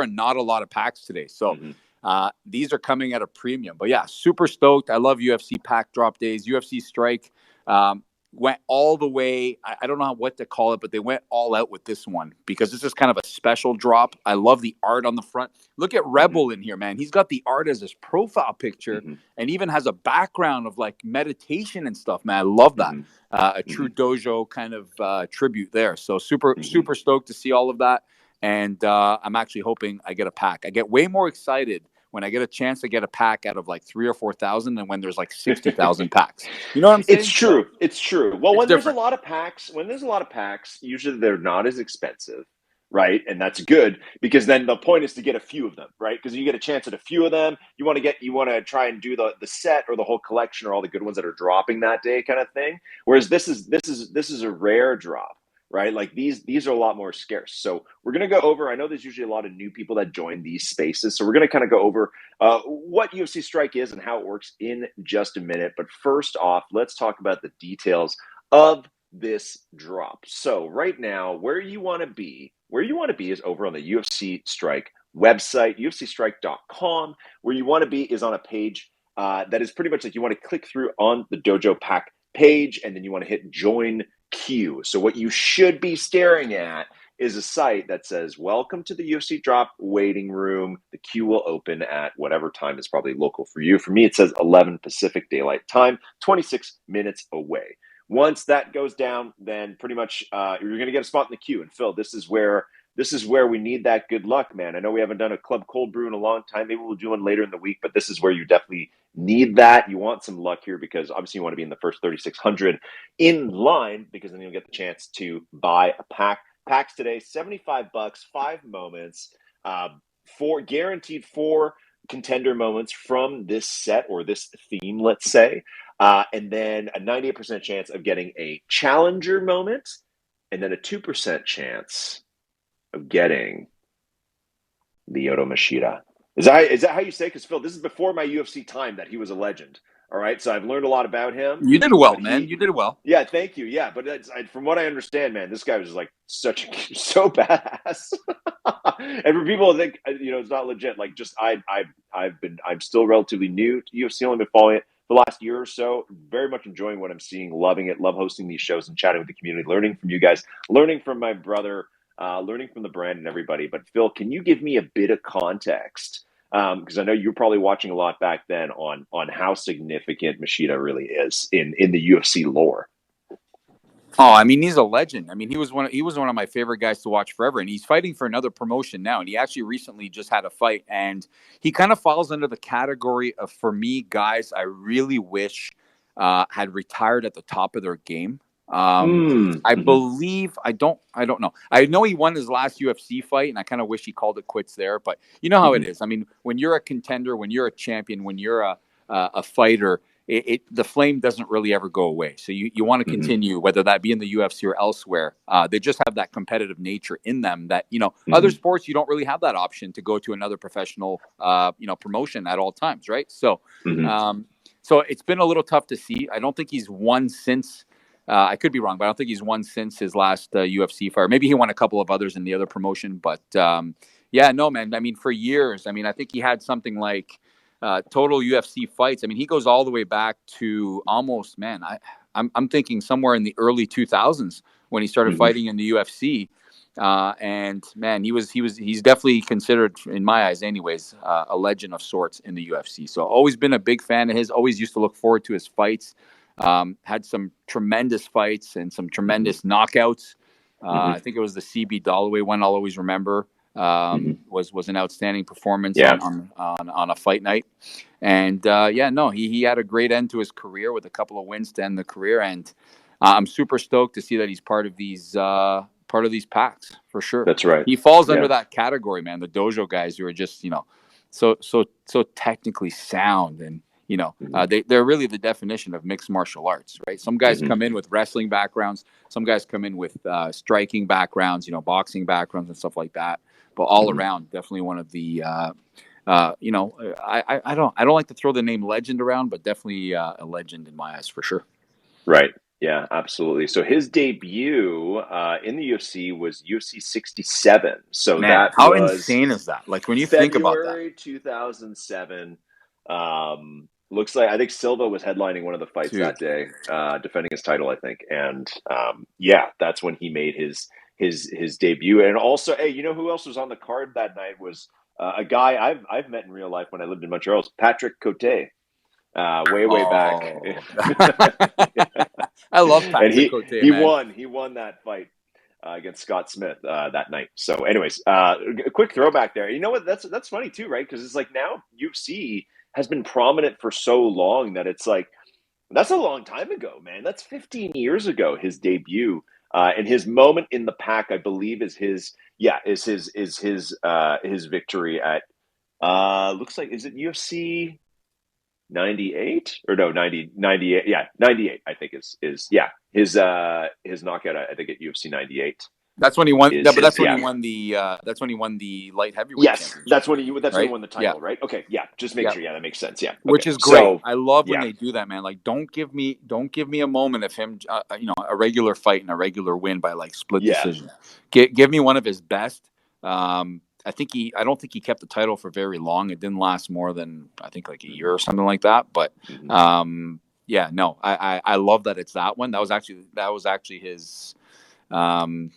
and not a lot of packs today. So Mm-hmm. these are coming at a premium. But yeah, super stoked. I love UFC pack drop days. UFC Strike went all the way. I don't know what to call it, but they went all out with this one because this is kind of a special drop. I love the art on the front. Look at Rebel in here, man. He's got the art as his profile picture and even has a background of like meditation and stuff, man. I love that. A true dojo kind of tribute there. So super stoked to see all of that. And I'm actually hoping I get a pack. I get way more excited when I get a chance to get a pack out of like 3,000 or 4,000 than when there's like 60,000 packs. You know what I'm saying? It's true. It's true. Well, when different. there's a lot of packs, usually they're not as expensive, right? And that's good because then the point is to get a few of them, right? Because you get a chance at a few of them. You want to try and do the set or the whole collection or all the good ones that are dropping that day, kind of thing. Whereas this is a rare drop. Right, like these are a lot more scarce. So we're gonna go over. I know there's usually a lot of new people that join these spaces, so we're gonna kind of go over what UFC Strike is and how it works in just a minute. But first off, let's talk about the details of this drop. So right now, where you want to be is over on the UFC Strike website, UFCstrike.com. Where you want to be is on a page that is pretty much like you want to click through on the Dojo Pack page, and then you want to hit join queue. So what you should be staring at is a site that says, welcome to the UFC drop waiting room. The queue will open at whatever time is probably local for you. For me, it says 11 Pacific Daylight Time, 26 minutes away. Once that goes down, then pretty much you're going to get a spot in the queue. And Phil, this is where we need that good luck, man. I know we haven't done a club cold brew in a long time. Maybe we'll do one later in the week, but this is where you definitely need that. You want some luck here because obviously you want to be in the first 3,600 in line because then you'll get the chance to buy a pack. Packs today, $75, 5 moments, guaranteed 4 contender moments from this set or this theme, let's say, and then a 98% chance of getting a challenger moment, and then a 2% chance of getting the Lyoto Machida. Is that how you say? Because Phil, this is before my UFC time that he was a legend. All right, so I've learned a lot about him. You did well, man. You did well. Yeah, thank you. Yeah, but from what I understand, man, this guy was like so badass. And for people that think it's not legit, like just I'm still relatively new to UFC. Only been following it the last year or so. Very much enjoying what I'm seeing, loving it. Love hosting these shows and chatting with the community, learning from you guys, learning from my brother. Learning from the brand and everybody. But Phil, can you give me a bit of context? Because I know you're probably watching a lot back then on how significant Machida really is in the UFC lore. Oh, I mean, he's a legend. I mean, he was one of my favorite guys to watch forever, and he's fighting for another promotion now. And he actually recently just had a fight, and he kind of falls under the category of, for me, guys I really wish had retired at the top of their game. I believe I don't know. I know he won his last UFC fight, and I kind of wish he called it quits there. But you know how it is. I mean, when you're a contender, when you're a champion, when you're a fighter, the flame doesn't really ever go away. So you want to continue, whether that be in the UFC or elsewhere. They just have that competitive nature in them that other sports you don't really have that option to go to another professional promotion at all times, right? So so it's been a little tough to see. I don't think he's won since. I could be wrong, but I don't think he's won since his last UFC fight. Maybe he won a couple of others in the other promotion, but yeah, no, man. I mean, for years, I mean, I think he had something like total UFC fights. I mean, he goes all the way back to almost, man, I'm thinking somewhere in the early 2000s when he started fighting in the UFC. And man, he's definitely considered, in my eyes anyways, a legend of sorts in the UFC. So always been a big fan of his, always used to look forward to his fights. Had some tremendous fights and some tremendous knockouts. I think it was the CB Dalloway one I'll always remember. Was an outstanding performance on a fight night. And he had a great end to his career with a couple of wins to end the career. And I'm super stoked to see that he's part of these packs for sure. That's right. He falls under that category, man. The dojo guys who are just so technically sound and. They're really the definition of mixed martial arts, right? Some guys come in with wrestling backgrounds. Some guys come in with striking backgrounds, boxing backgrounds and stuff like that. But all around, definitely one of the, I don't like to throw the name legend around, but definitely a legend in my eyes for sure. Right. Yeah, absolutely. So his debut in the UFC was UFC 67. So Man, that how was insane is that? Like when you think about that. February 2007. Looks like I think Silva was headlining one of the fights Dude. that day, defending his title, I think. And yeah, that's when he made his debut. And also, hey, you know who else was on the card that night was a guy I've met in real life when I lived in Montreal, Patrick Cote. Way back. Oh. I love And Patrick Cote, he man. won that fight against Scott Smith that night. So, anyways, a quick throwback there. You know what? That's funny too, right? Because it's like now UFC has been prominent for so long that it's like that's a long time ago, man. That's 15 years ago. His debut and his moment in the pack, I believe, is his victory at looks like is it UFC 98 or no 98, yeah 98 I think is yeah his knockout I think at UFC 98 That's when he won. is But his that's when he yeah won the. That's when he won the light heavyweight yes championship, that's when he right? won the Yeah, title, right? Okay, yeah, just make yeah. sure, yeah, that makes sense, yeah, okay, Which is great. so I love when yeah, they do that, man. Like, don't give me a moment of him, a regular fight and a regular win by like split yeah, decision. Give me one of his best. I don't think he kept the title for very long. It didn't last more than I think like a year or something like that. But mm-hmm. yeah, no, I love that it's that one. That was actually his. Um,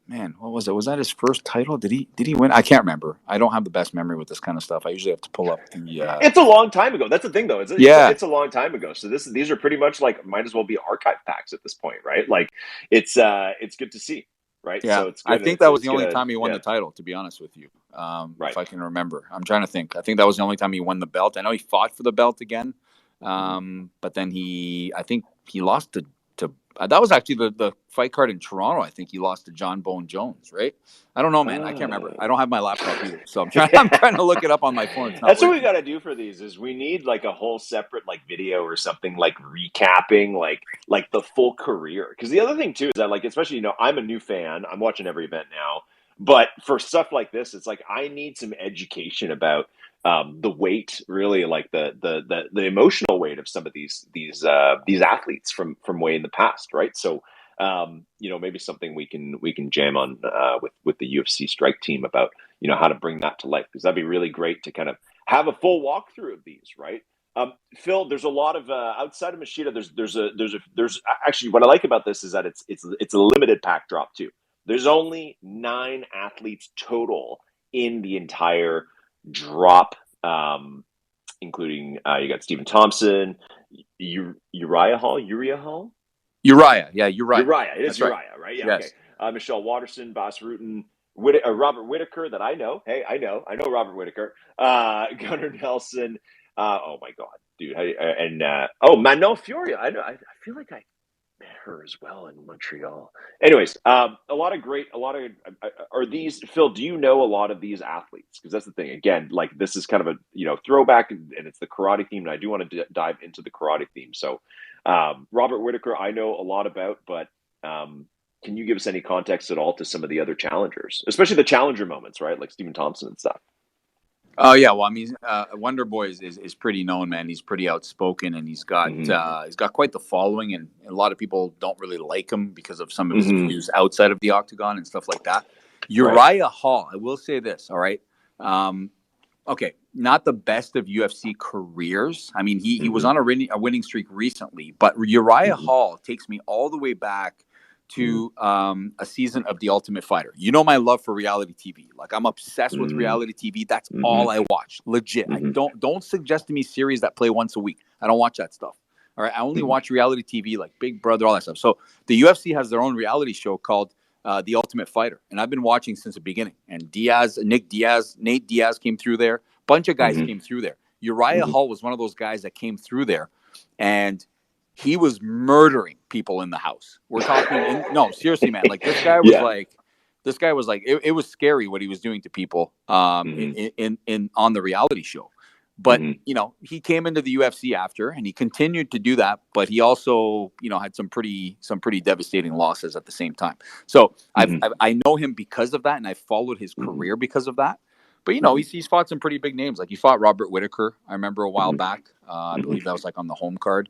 Man, what was it? Was that his first title? Did he win? I can't remember. I don't have the best memory with this kind of stuff. I usually have to pull up the. It's a long time ago. That's the thing, though. Yeah, It's a long time ago. So these are pretty much like might as well be archive packs at this point, right? Like it's good to see, right? yeah. So it's I good. think that was It's the only gonna time he won yeah, the title. To be honest with you, if right. I can remember, I'm trying to think. I think that was the only time he won the belt. I know he fought for the belt again, Mm-hmm. but then I think he lost to. That was actually the fight card in Toronto. I think he lost to John Bone Jones, right? I don't know, man. I can't remember. I don't have my laptop either, so I'm trying. I'm trying to look it up on my phone. It's not That's what we working. got to do for these is we need like a whole separate like video or something like recapping like the full career. Because the other thing too is that like especially I'm a new fan. I'm watching every event now, but for stuff like this, it's like I need some education about the weight, really like the emotional weight of some of these athletes from way in the past, right? So maybe something we can jam on with the UFC Strike team about how to bring that to life, because that'd be really great to kind of have a full walkthrough of these, right? Phil, there's a lot of outside of Machida. There's actually what I like about this is that it's a limited pack drop too. There's only 9 athletes total in the entire drop, including you got Stephen Thompson, Uriah Hall, Uriah, yeah, Uriah. Uriah. It is That's right. Uriah, right? Yeah, okay. Yes. Michelle Waterson, Boss Rutan, Robert Whitaker, that I know. Hey, I know Robert Whitaker. Gunnar Nelson. Oh my God, dude. And Manon Furia. I know. I feel like I met her as well in Montreal. Anyways, are these, Phil? Do you know a lot of these athletes? Because that's the thing. Again, like this is kind of a throwback, and it's the karate theme, and I do want to dive into the karate theme. So, Robert Whitaker, I know a lot about, but can you give us any context at all to some of the other challengers, especially the challenger moments, right? Like Stephen Thompson and stuff. Oh yeah, well, I mean, Wonder Boy is pretty known, man. He's pretty outspoken, and Mm-hmm. he's got quite the following, and a lot of people don't really like him because of some of his Mm-hmm. views outside of the octagon and stuff like that. Right. Uriah Hall, I will say this, all right. Okay, not the best of UFC careers. I mean, he was Mm-hmm. on a winning streak recently, but Uriah Mm-hmm. Hall takes me all the way back to a season of The Ultimate Fighter. You know my love for reality TV. Like I'm obsessed with Mm-hmm. reality TV. That's Mm-hmm. all I watch. Legit. I Mm-hmm. don't suggest to me series that play once a week. I don't watch that stuff. All right. I only Mm-hmm. watch reality TV like Big Brother, all that stuff. So the UFC has their own reality show called The Ultimate Fighter, and I've been watching since the beginning. And Nate Diaz came through there. Bunch of guys Mm-hmm. came through there. Uriah Mm-hmm. Hall was one of those guys that came through there, and he was murdering people in the house. We're talking, no, seriously, man. Like Yeah. this guy was like, it was scary what he was doing to people, Mm-hmm. in on the reality show. But Mm-hmm. he came into the UFC after, and he continued to do that. But he also, had some pretty devastating losses at the same time. So Mm-hmm. I know him because of that, and I followed his Mm-hmm. career because of that. But he's fought some pretty big names. Like he fought Robert Whitaker. I remember a while back. I believe that was like on the home card.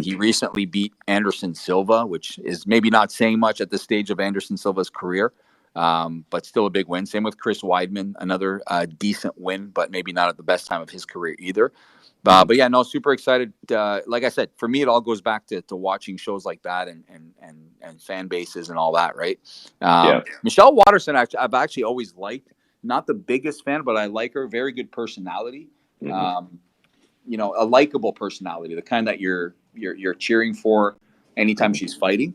He recently beat Anderson Silva, which is maybe not saying much at this stage of Anderson Silva's career, but still a big win. Same with Chris Weidman, another decent win, but maybe not at the best time of his career either. But yeah, no, super excited. Like I said, for me, it all goes back to watching shows like that and fan bases and all that, right? Michelle Waterson, I've actually always liked. Not the biggest fan, but I like her. Very good personality. A likable personality, the kind that you're cheering for anytime she's fighting.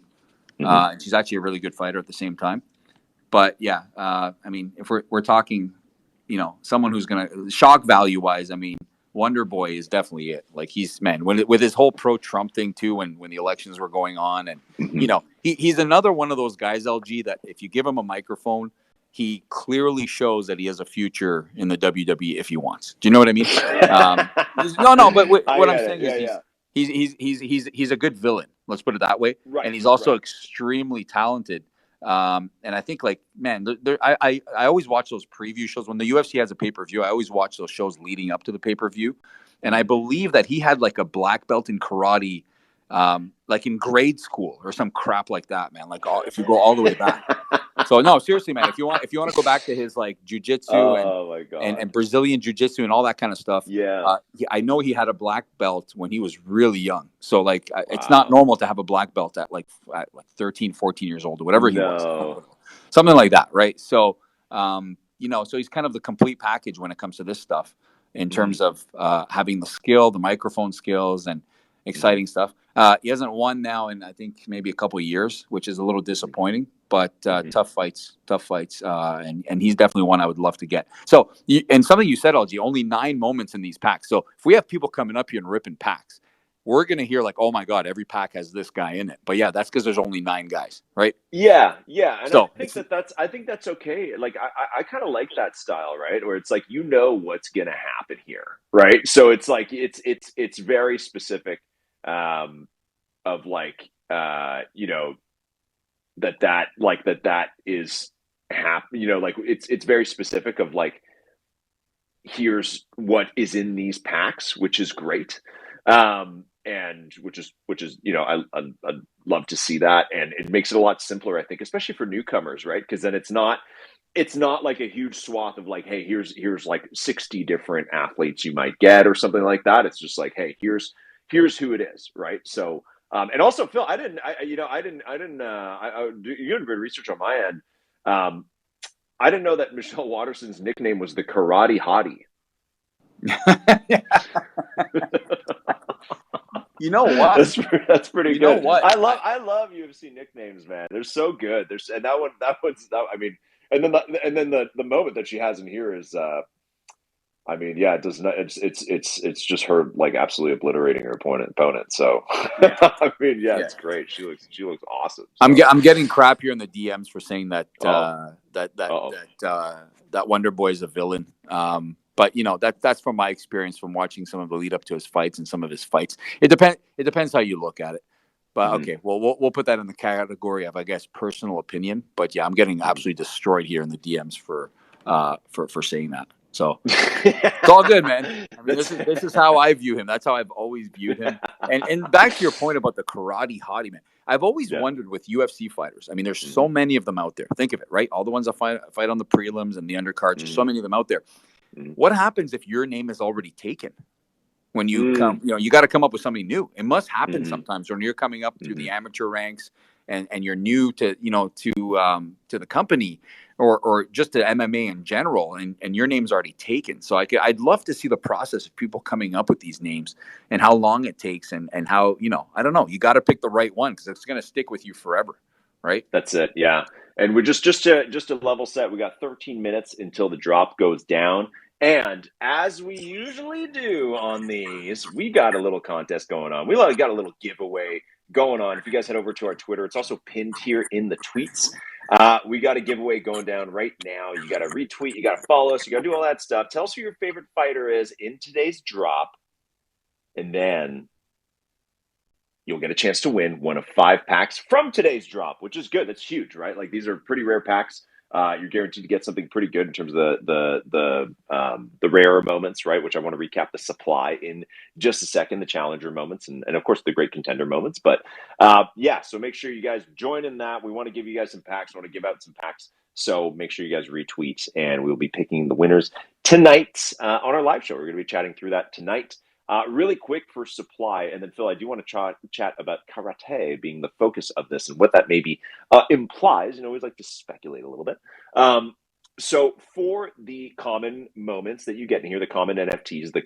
And she's actually a really good fighter at the same time. But yeah, I mean, if we're talking, someone who's gonna shock value wise, I mean, Wonder Boy is definitely it. Like with his whole pro Trump thing too, when the elections were going on, and he's another one of those guys, LG, that if you give him a microphone, he clearly shows that he has a future in the WWE if he wants. Do you know what I mean? No. But what I'm saying is he's a good villain. Let's put it that way. Right. And he's also extremely talented. And I think, like, man, I always watch those preview shows when the UFC has a pay-per-view. I always watch those shows leading up to the pay-per-view, and I believe that he had like a black belt in karate, like in grade school or some crap like that, man. Like if you go all the way back. So no, seriously, man. If you want to go back to his like jujitsu and Brazilian jiu-jitsu and all that kind of stuff, I know he had a black belt when he was really young. So like, it's not normal to have a black belt at like 13, 14 years old or whatever he was, something like that, right? So so he's kind of the complete package when it comes to this stuff in terms of having the skill, the microphone skills, and exciting stuff. He hasn't won now in I think maybe a couple of years, which is a little disappointing. But tough fights, and he's definitely one I would love to get. So, and something you said, LG, only 9 moments in these packs. So if we have people coming up here and ripping packs, we're going to hear like, oh my God, every pack has this guy in it. But yeah, that's because there's only 9 guys, right? Yeah. And so I think that's okay. Like I kind of like that style, right? Where it's like what's going to happen here, right? So it's like it's very specific, of like that is like it's very specific of like, here's what is in these packs, which is great. And which is I'd love to see that, and it makes it a lot simpler, I think, especially for newcomers, right? Because then it's not like a huge swath of like, hey, here's like 60 different athletes you might get or something like that. It's just like, hey, here's who it is, right? So and also, Phil, you did good research on my end. I didn't know that Michelle Waterson's nickname was the Karate Hottie. You know what? That's pretty you good. Know what? I love UFC nicknames, man. They're so good. And that one's. I mean, and then the moment that she has in here is. I mean, yeah, it does not. It's just her like absolutely obliterating her opponent. So, I mean, it's great. She looks awesome. So. I'm getting crap here in the DMs for saying that that Wonder Boy is a villain. But that's from my experience from watching some of the lead up to his fights and some of his fights. It depends how you look at it. But okay, well, we'll put that in the category of, I guess, personal opinion. But yeah, I'm getting absolutely destroyed here in the DMs for saying that. So it's all good, man. I mean, this is how I view him. That's how I've always viewed him. And back to your point about the Karate Hottie, man. I've always wondered with UFC fighters. I mean, there's so many of them out there. Think of it, right? All the ones that fight on the prelims and the undercards. There's so many of them out there. What happens if your name is already taken? When you come, you got to come up with something new. It must happen sometimes when you're coming up through the amateur ranks and you're new to the company or just to MMA in general, and your name's already taken. So I'd love to see the process of people coming up with these names and how long it takes and how, I don't know, you got to pick the right one because it's going to stick with you forever, right? That's it. Yeah. And we're just to level set, we got 13 minutes until the drop goes down. And as we usually do on these, we got a little contest going on. We got a little giveaway going on. If you guys head over to our Twitter, it's also pinned here in the tweets. We got a giveaway going down right now. You got to retweet, you got to follow us, you got to do all that stuff. Tell us who your favorite fighter is in today's drop. And then you'll get a chance to win one of 5 packs from today's drop, which is good. That's huge, right? Like, these are pretty rare packs. You're guaranteed to get something pretty good in terms of the rarer moments, right? Which I want to recap the supply in just a second, the challenger moments, and of course the great contender moments. But yeah, so make sure you guys join in that. We want to give you guys some packs. I want to give out some packs. So make sure you guys retweet, and we'll be picking the winners tonight on our live show. We're going to be chatting through that tonight. Really quick for supply, and then Phil, I do want to chat about karate being the focus of this and what that maybe implies. We always like to speculate a little bit. So for the common moments that you get in here, the common NFTs, the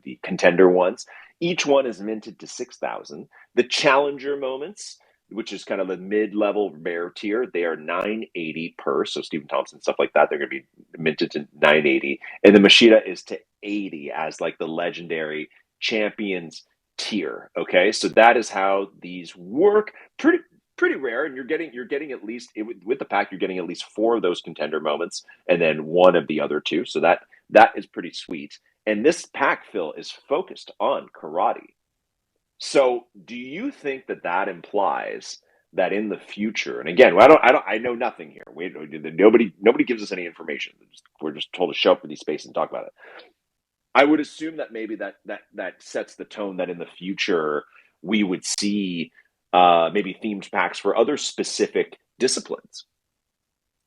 the contender ones, each one is minted to 6,000. The challenger moments, which is kind of the mid-level rare tier, they are 980 per. So Stephen Thompson, stuff like that, they're going to be minted to 980. And the Machida is to 80 as like the legendary champions tier. Okay, so that is how these work. Pretty rare, and you're getting at least with the pack, you're getting at least 4 of those contender moments, and then 1 of the other 2. So that is pretty sweet. And this pack, Phil, is focused on karate. So, do you think that implies that in the future, and again, I know nothing here. Nobody gives us any information. We're just told to show up for these spaces and talk about it. I would assume that maybe that sets the tone that in the future we would see maybe themed packs for other specific disciplines,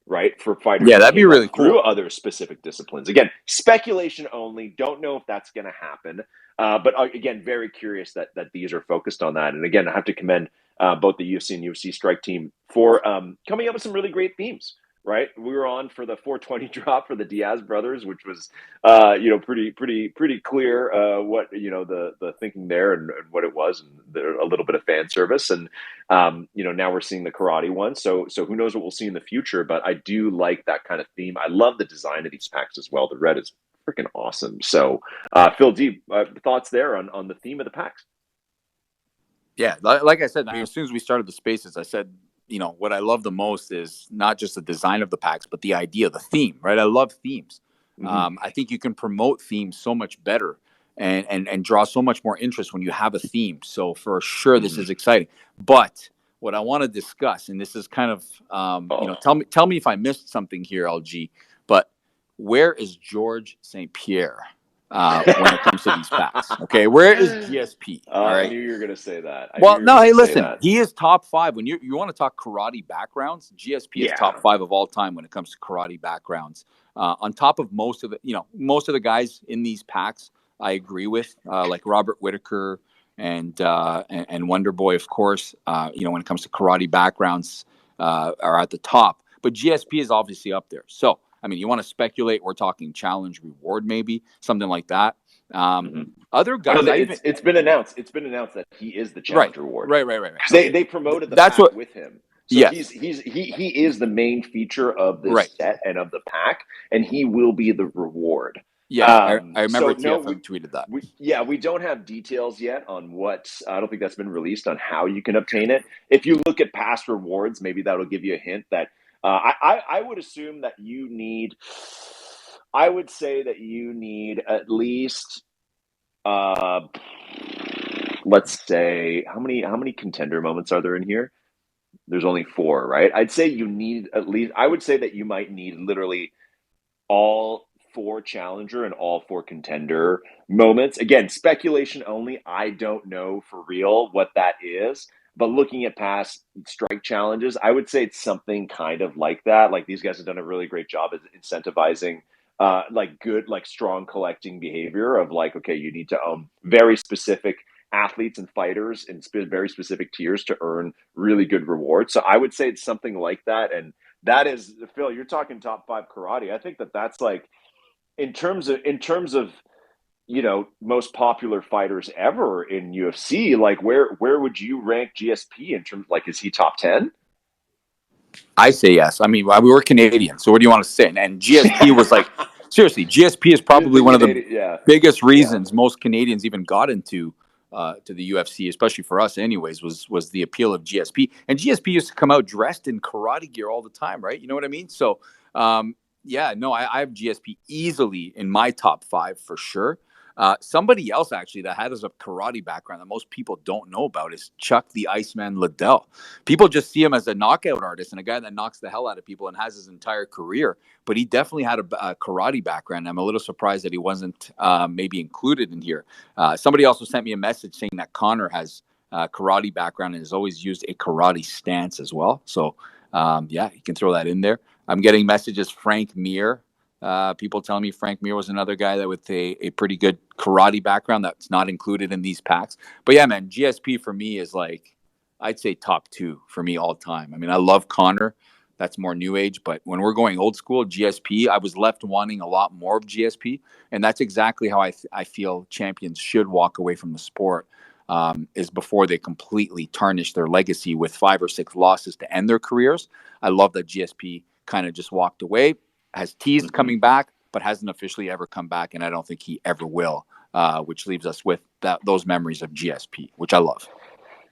right? For fighters, Yeah, that'd be really cool. Through other specific disciplines. Again, speculation only. Don't know if that's going to happen. But again, very curious that these are focused on that. And again, I have to commend both the UFC and UFC Strike team for coming up with some really great themes. Right, we were on for the 420 drop for the Diaz brothers, which was pretty clear what the thinking there and what it was, and a little bit of fan service, and now we're seeing the karate one. So who knows what we'll see in the future? But I do like that kind of theme. I love the design of these packs as well. The red is freaking awesome. So Phil, D, thoughts there on the theme of the packs? Yeah, like I said, as soon as we started the spaces, I said, what I love the most is not just the design of the packs, but the idea, the theme, right? I love themes. Mm-hmm. I think you can promote themes so much better and draw so much more interest when you have a theme. So for sure, this is exciting. But what I want to discuss, and this is kind of, tell me if I missed something here, LG, but where is George St. Pierre when it comes to these packs? Okay, where is GSP? All right? I knew you were going to say that. Hey, listen, he is top 5. When you want to talk karate backgrounds, GSP is top 5 of all time when it comes to karate backgrounds. On top of most of the guys in these packs, I agree with, like Robert Whitaker and Wonder Boy, of course. When it comes to karate backgrounds, are at the top. But GSP is obviously up there. So, you want to speculate? We're talking challenge reward, maybe something like that. Other guys, it's been announced. It's been announced that he is the challenge reward. Right. They promoted the pack with him. So yes. he is the main feature of this set and of the pack, and he will be the reward. Yeah, I remember TFM tweeted that. We don't have details yet on what. I don't think that's been released on how you can obtain it. If you look at past rewards, maybe that'll give you a hint that I would assume that you need. I would say that you need at least, let's say, how many contender moments are there in here? There's only 4, right? I'd say you need at least. I would say that you might need literally all 4 challenger and all 4 contender moments. Again, speculation only. I don't know for real what that is. But looking at past strike challenges, I would say it's something kind of like that. Like these guys have done a really great job at incentivizing strong collecting behavior of okay, you need to own very specific athletes and fighters in very specific tiers to earn really good rewards. So I would say it's something like that. And that is, Phil, you're talking top 5 karate. I think that's like, in terms of most popular fighters ever in UFC, like where would you rank GSP in terms is he top 10? I say yes. We were Canadian, so what do you want to say? And GSP was seriously, GSP is probably one of the biggest reasons most Canadians even got into to the UFC, especially for us anyways, was the appeal of GSP. And GSP used to come out dressed in karate gear all the time, right? You know what I mean? So, I have GSP easily in my top 5 for sure. Somebody else actually that has a karate background that most people don't know about is Chuck the Iceman Liddell. People just see him as a knockout artist and a guy that knocks the hell out of people and has his entire career, but he definitely had a karate background. I'm a little surprised that he wasn't maybe included in here. Somebody also sent me a message saying that Connor has karate background and has always used a karate stance as well. So yeah, you can throw that in there. I'm getting messages. Frank Mir. People telling me Frank Mir was another guy that with a pretty good karate background that's not included in these packs. But yeah, man, GSP for me is like, I'd say top 2 for me all time. I mean, I love Connor. That's more new age. But when we're going old school, GSP, I was left wanting a lot more of GSP. And that's exactly how I feel champions should walk away from the sport. Is before they completely tarnish their legacy with 5 or 6 losses to end their careers. I love that GSP kind of just walked away, has teased coming back, but hasn't officially ever come back, and I don't think he ever will, which leaves us with those memories of GSP, which I love.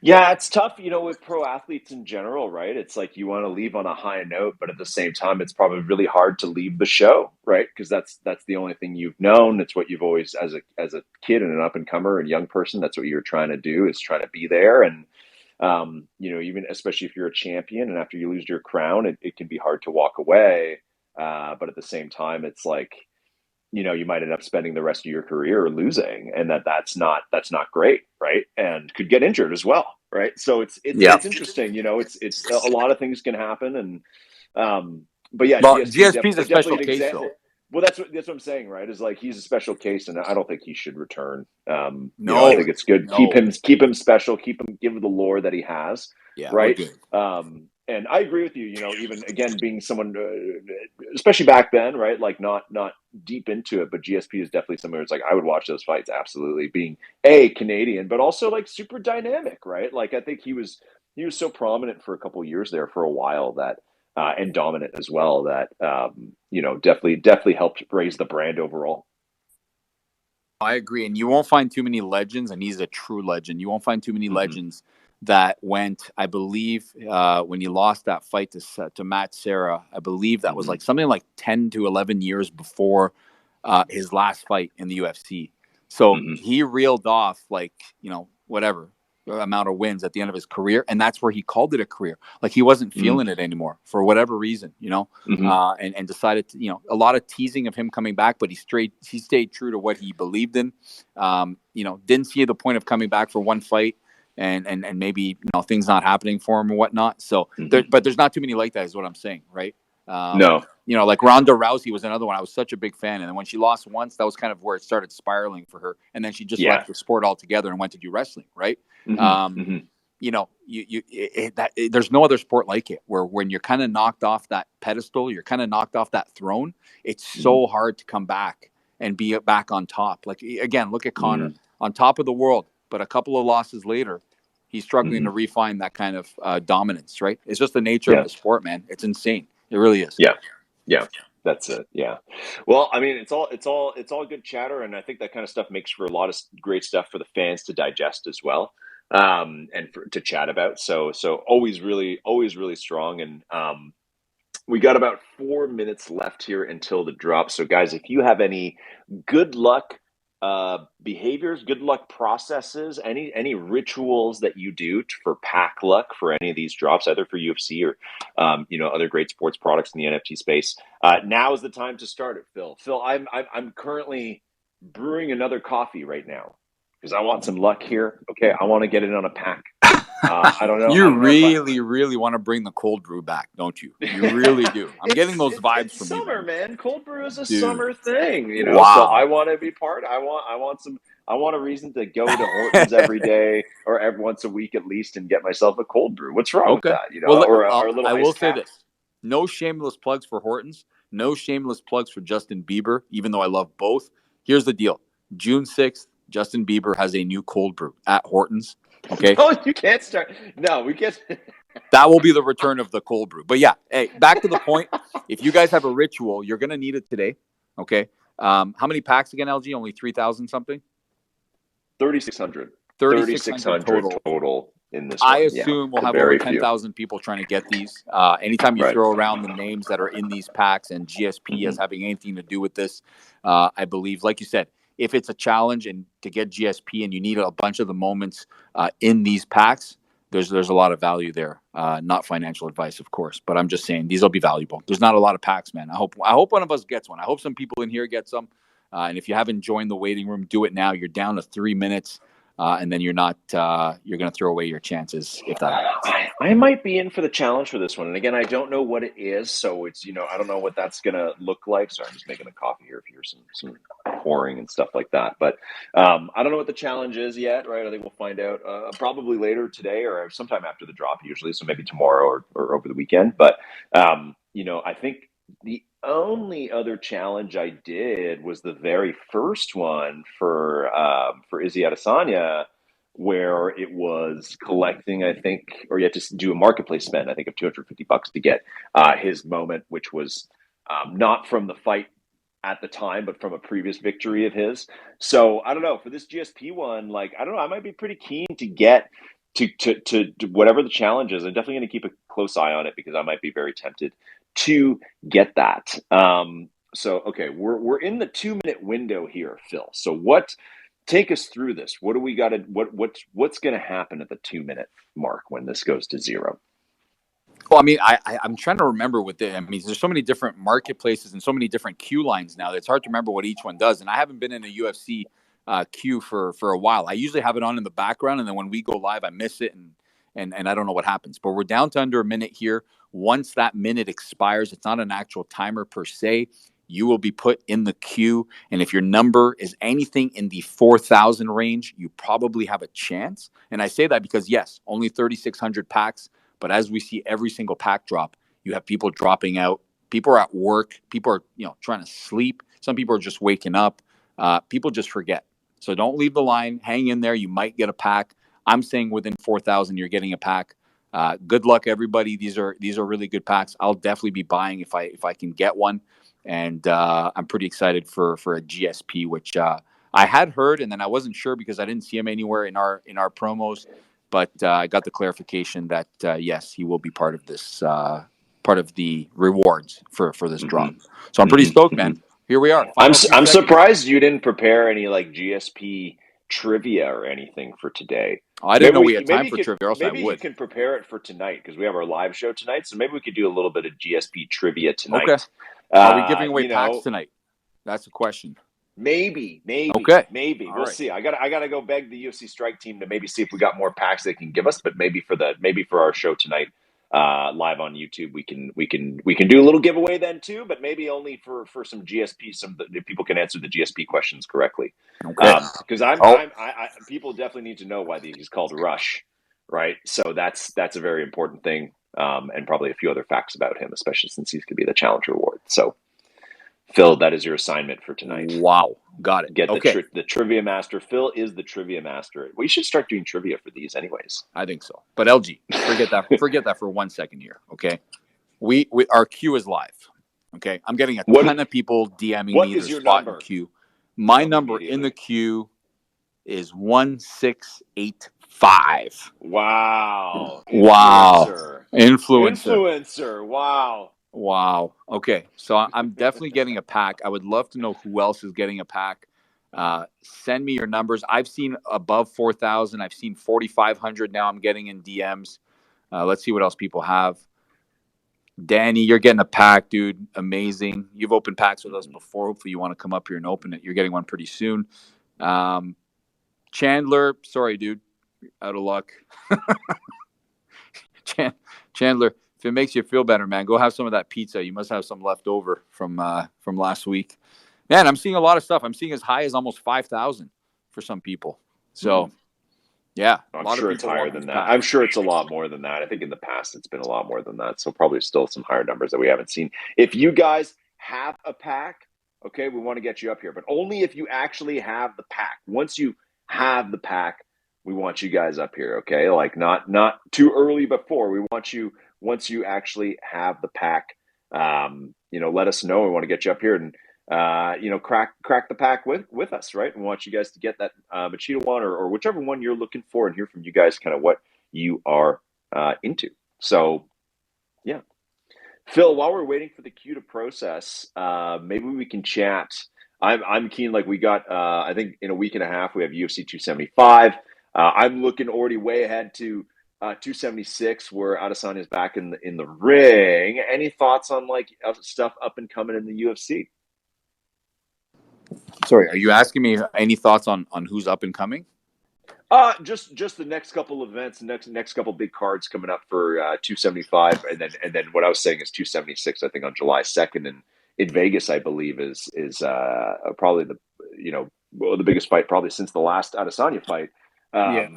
Yeah, it's tough, with pro athletes in general, right? It's like you want to leave on a high note, but at the same time, it's probably really hard to leave the show, right? Because that's the only thing you've known. It's what you've always, as a kid and an up and comer and young person, that's what you're trying to do, is trying to be there. And even especially if you're a champion and after you lose your crown, it can be hard to walk away. But at the same time, it's like, you might end up spending the rest of your career losing, and that's not great, right? And could get injured as well, right? So it's interesting, it's a lot of things can happen, and but yeah, Well, GSP GSP is a special case, though. Well, that's what I'm saying, right? Is like he's a special case, and I don't think he should return. No, I think it's good. no. Keep him special. Give him the lore that he has, Yeah, right? we're good. And I agree with you. Even again, being someone, especially back then, right? Like not deep into it, but GSP is definitely somewhere. It's like I would watch those fights absolutely. Being a Canadian, but also like super dynamic, right? Like I think he was so prominent for a couple of years there for a while that. And dominant as well. That definitely helped raise the brand overall. I agree, and you won't find too many legends, and he's a true legend. You won't find too many legends that went. I believe when he lost that fight to Matt Serra, I believe that was like something like 10 to 11 years before his last fight in the UFC. So he reeled off like whatever amount of wins at the end of his career, and that's where he called it a career. Like he wasn't feeling it anymore for whatever reason, and decided to, a lot of teasing of him coming back, but he stayed true to what he believed in. Didn't see the point of coming back for one fight and maybe things not happening for him or whatnot. So, but there's not too many like that, is what I'm saying, right? No. Like Ronda Rousey was another one. I was such a big fan. And then when she lost once, that was kind of where it started spiraling for her. And then she just left the sport altogether and went to do wrestling, right? There's no other sport like it, where when you're kind of knocked off that pedestal, you're kind of knocked off that throne. It's so hard to come back and be back on top. Like, again, look at Connor on top of the world, but a couple of losses later, he's struggling to refine that kind of dominance, right? It's just the nature of the sport, man. It's insane. It really is. Yeah, that's it. Yeah. Well, I mean, it's all good chatter, and I think that kind of stuff makes for a lot of great stuff for the fans to digest as well, and to chat about. So always really strong, and we got about 4 minutes left here until the drop. So guys, if you have any good luck behaviors, good luck processes, any rituals that you do for pack luck for any of these drops, either for UFC or other great sports products in the NFT space, now is the time to start it, Phil. I'm currently brewing another coffee right now because I want some luck here. Okay, I want to get it on a pack. I don't know. You really want to bring the cold brew back, don't you? You really do. I'm getting those vibes from summer, you, man. Cold brew is a summer thing, Wow. So I want to be part. I want a reason to go to Hortons every day or every once a week at least and get myself a cold brew. What's wrong with that? Or a little. I will say this: no shameless plugs for Hortons. No shameless plugs for Justin Bieber. Even though I love both, here's the deal: June 6th, Justin Bieber has a new cold brew at Hortons. Okay. Oh, you can't start. No, we can't. That will be the return of the cold brew. But yeah, hey, back to the point. If you guys have a ritual, you're going to need it today. Okay. How many packs again, LG? Only 3,000 something? 3,600. 3,600 total in this I one. assume we'll have over 10,000 people trying to get these. Anytime you throw around the names that are in these packs and GSP as having anything to do with this, I believe, like you said, if it's a challenge and to get GSP and you need a bunch of the moments in these packs, there's a lot of value there. Not financial advice, of course, but I'm just saying these will be valuable. There's not a lot of packs, man. I hope one of us gets one. I hope some people in here get some. And if you haven't joined the waiting room, do it now. You're down to 3 minutes. And then you're not, you're going to throw away your chances if that happens. I might be in for the challenge for this one. And again, I don't know what it is. So it's, I don't know what that's going to look like. Sorry, I'm just making a coffee here if you hear some pouring and stuff like that. But I don't know what the challenge is yet, right? I think we'll find out probably later today or sometime after the drop usually. So maybe tomorrow or over the weekend. But, I think the only other challenge I did was the very first one for Izzy Adesanya, where it was collecting, I think, or you had to do a marketplace spend, I think, of $250 to get his moment, which was not from the fight at the time, but from a previous victory of his. So I don't know, for this GSP one, like, I don't know, I might be pretty keen to get to whatever the challenge is. I'm definitely going to keep a close eye on it because I might be very tempted to get that. So, okay, we're in the 2-minute window here, Phil. So take us through this. What do we got to, what's going to happen at the 2-minute mark when this goes to 0? Well, I mean, I'm trying to remember there's so many different marketplaces and so many different queue lines now that it's hard to remember what each one does. And I haven't been in a UFC queue for a while. I usually have it on in the background, and then when we go live, I miss it, and I don't know what happens. But we're down to under a minute here. Once that minute expires, it's not an actual timer per se. You will be put in the queue, and if your number is anything in the 4,000 range, you probably have a chance. And I say that because, yes, only 3,600 packs. But as we see every single pack drop, you have people dropping out. People are at work. People are, trying to sleep. Some people are just waking up. People just forget. So don't leave the line. Hang in there. You might get a pack. I'm saying within 4,000, you're getting a pack. Good luck, everybody. These are really good packs. I'll definitely be buying if I can get one. And I'm pretty excited for a GSP, which I had heard, and then I wasn't sure because I didn't see him anywhere in our promos. But I got the clarification that yes, he will be part of this, part of the rewards for this drop. So I'm pretty stoked, man. Here we are. I'm surprised you didn't prepare any like GSP trivia or anything for today. I didn't know we had time for trivia. Else maybe I would. You can prepare it for tonight because we have our live show tonight. So maybe we could do a little bit of GSP trivia tonight. Okay. Are we giving away packs tonight? That's the question. Maybe. Okay. Maybe. We'll see. I gotta go beg the UFC Strike team to maybe see if we got more packs they can give us, but maybe for our show tonight, live on YouTube, we can do a little giveaway then too, but maybe only for some GSP, if people can answer the GSP questions correctly. Okay. Because people definitely need to know why he's called Rush, right? So that's a very important thing, and probably a few other facts about him, especially since he's going to be the challenge reward. So, Phil, that is your assignment for tonight. Wow. Got it. Get the trivia master. Phil is the trivia master. We should start doing trivia for these anyways. I think so. But LG, forget that. Forget that for 1 second here. Okay. Our queue is live. Okay. I'm getting a ton of people DMing me their spot in queue. My number in the queue is 1685. Wow. Influencer. Wow. Okay. So I'm definitely getting a pack. I would love to know who else is getting a pack. Send me your numbers. I've seen above 4,000. I've seen 4,500 now I'm getting in DMs. Let's see what else people have. Danny, you're getting a pack, dude. Amazing. You've opened packs with us before. Hopefully you want to come up here and open it. You're getting one pretty soon. Chandler, sorry, dude. Out of luck. Chandler, if it makes you feel better, man, go have some of that pizza. You must have some left over from last week. Man, I'm seeing a lot of stuff. I'm seeing as high as almost 5,000 for some people. So, yeah. I'm sure it's higher than that. I'm sure it's a lot more than that. I think in the past it's been a lot more than that. So probably still some higher numbers that we haven't seen. If you guys have a pack, okay, we want to get you up here. But only if you actually have the pack. Once you have the pack, we want you guys up here, okay? Like not too early before. We want you, once you actually have the pack, let us know. We want to get you up here and crack the pack with us, right? We want you guys to get that Machida one or whichever one you're looking for and hear from you guys kind of what you are into. So, yeah. Phil, while we're waiting for the queue to process, maybe we can chat. I'm keen. Like we got, I think in a week and a half we have UFC 275. I'm looking already way ahead to 276, where Adesanya's back in the ring. Any thoughts on like stuff up and coming in the UFC? Sorry, are you asking me any thoughts on who's up and coming? Just the next couple events, next couple big cards coming up for 275, and then what I was saying is 276. I think on July 2nd in Vegas, I believe is probably the biggest fight probably since the last Adesanya fight. Yeah.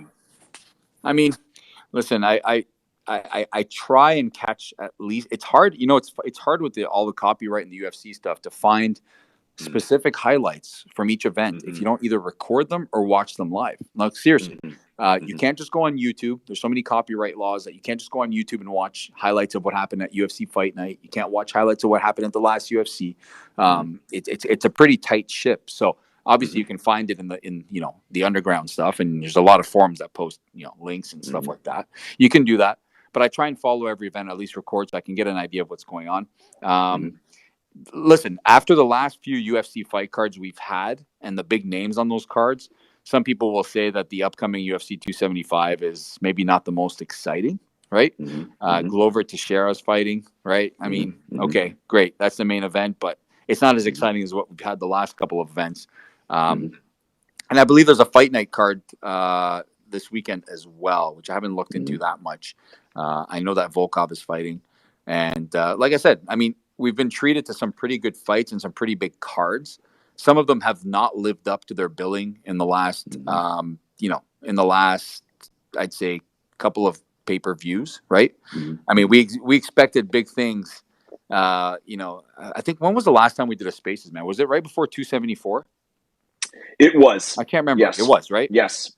I mean, listen, I try and catch at least. It's hard, it's hard with all the copyright and the UFC stuff to find specific highlights from each event if you don't either record them or watch them live. Like seriously, you can't just go on YouTube. There's so many copyright laws that you can't just go on YouTube and watch highlights of what happened at UFC Fight Night. You can't watch highlights of what happened at the last UFC. It's a pretty tight ship. So obviously you can find it in the underground stuff, and there's a lot of forums that post links and stuff like that. You can do that, but I try and follow every event, at least record, so I can get an idea of what's going on. Listen, after the last few UFC fight cards we've had and the big names on those cards, some people will say that the upcoming UFC 275 is maybe not the most exciting, right? Glover Teixeira's fighting, right? I mean, okay, great. That's the main event, but it's not as exciting as what we've had the last couple of events. And I believe there's a fight night card this weekend as well, which I haven't looked into that much. I know that Volkov is fighting. And like I said, I mean, we've been treated to some pretty good fights and some pretty big cards. Some of them have not lived up to their billing in the last, I'd say, couple of pay-per-views, right? I mean, we expected big things. I think when was the last time we did a Spaces, man? Was it right before 274? It was. I can't remember. Yes. It was, right? Yes.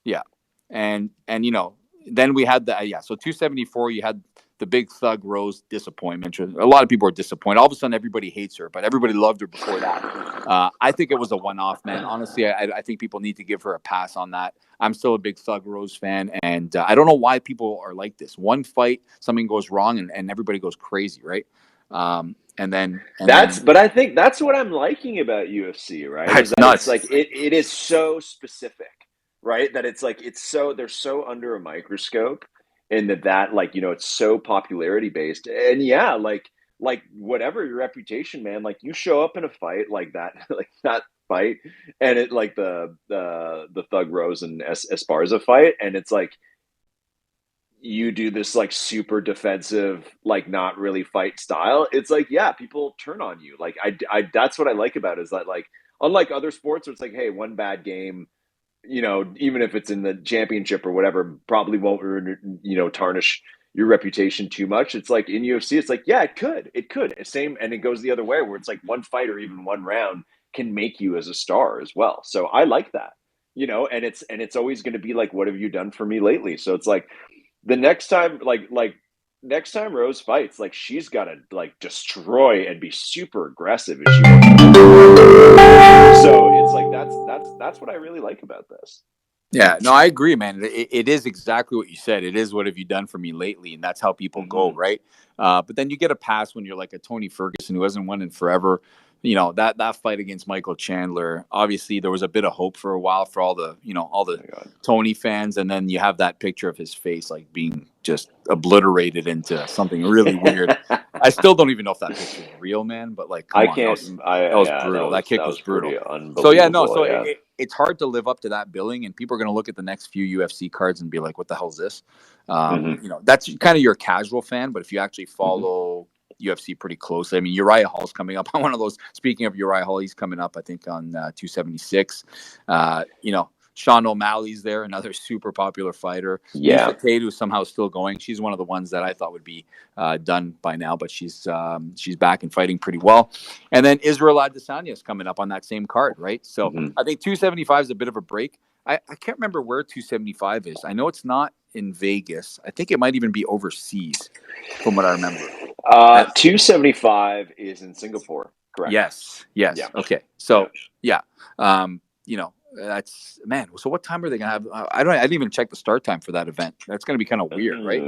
Yeah. And then we had the so 274, you had the big Thug Rose disappointment. A lot of people are disappointed. All of a sudden, everybody hates her, but everybody loved her before that. I think it was a one-off, man. Honestly, I think people need to give her a pass on that. I'm still a big Thug Rose fan, and I don't know why people are like this. One fight, something goes wrong, and everybody goes crazy, right? But I think that's what I'm liking about UFC, right? It's nuts. It's like it is so specific, right? That it's like they're so under a microscope, and that it's so popularity based. And yeah, like whatever your reputation, man, like you show up in a fight like that, like that fight, and it like the Thug Rose and Esparza fight, and it's like you do this like super defensive, like not really fight style. It's like, yeah, people turn on you. Like I that's what I like about it, is that like unlike other sports where it's like, hey, one bad game, even if it's in the championship or whatever, probably won't tarnish your reputation too much. It's like in UFC, it's like, yeah, it could same, and it goes the other way where it's like one fight or even one round can make you as a star as well. So I like that, and it's always going to be like, what have you done for me lately? So it's like the next time, next time Rose fights, like she's got to like destroy and be super aggressive if she wants to. So it's like that's what I really like about this. Yeah, no, I agree, man. It is exactly what you said. It is what have you done for me lately, and that's how people go, right? But then you get a pass when you're like a Tony Ferguson who hasn't won in forever. That fight against Michael Chandler. Obviously, there was a bit of hope for a while for all the Tony fans, and then you have that picture of his face like being just obliterated into something really weird. I still don't even know if that picture is real, man. But like, come on, that was brutal. That kick was brutal. So yeah, no. So it's hard to live up to that billing, and people are going to look at the next few UFC cards and be like, "What the hell is this?" That's kind of your casual fan, but if you actually follow UFC pretty closely, I mean, Uriah Hall's coming up on one of those. Speaking of Uriah Hall, he's coming up, I think, on 276. Sean O'Malley's there, another super popular fighter. Yeah. Lisa Tate, who's somehow still going. She's one of the ones that I thought would be done by now, but she's back and fighting pretty well. And then Israel Adesanya is coming up on that same card, right? So I think 275 is a bit of a break. I can't remember where 275 is. I know it's not in Vegas. I think it might even be overseas, from what I remember. 275 is in Singapore, correct? Yes. Yeah. Okay. So yeah. That's, man. So what time are they gonna have? I didn't even check the start time for that event. That's gonna be kind of weird, right?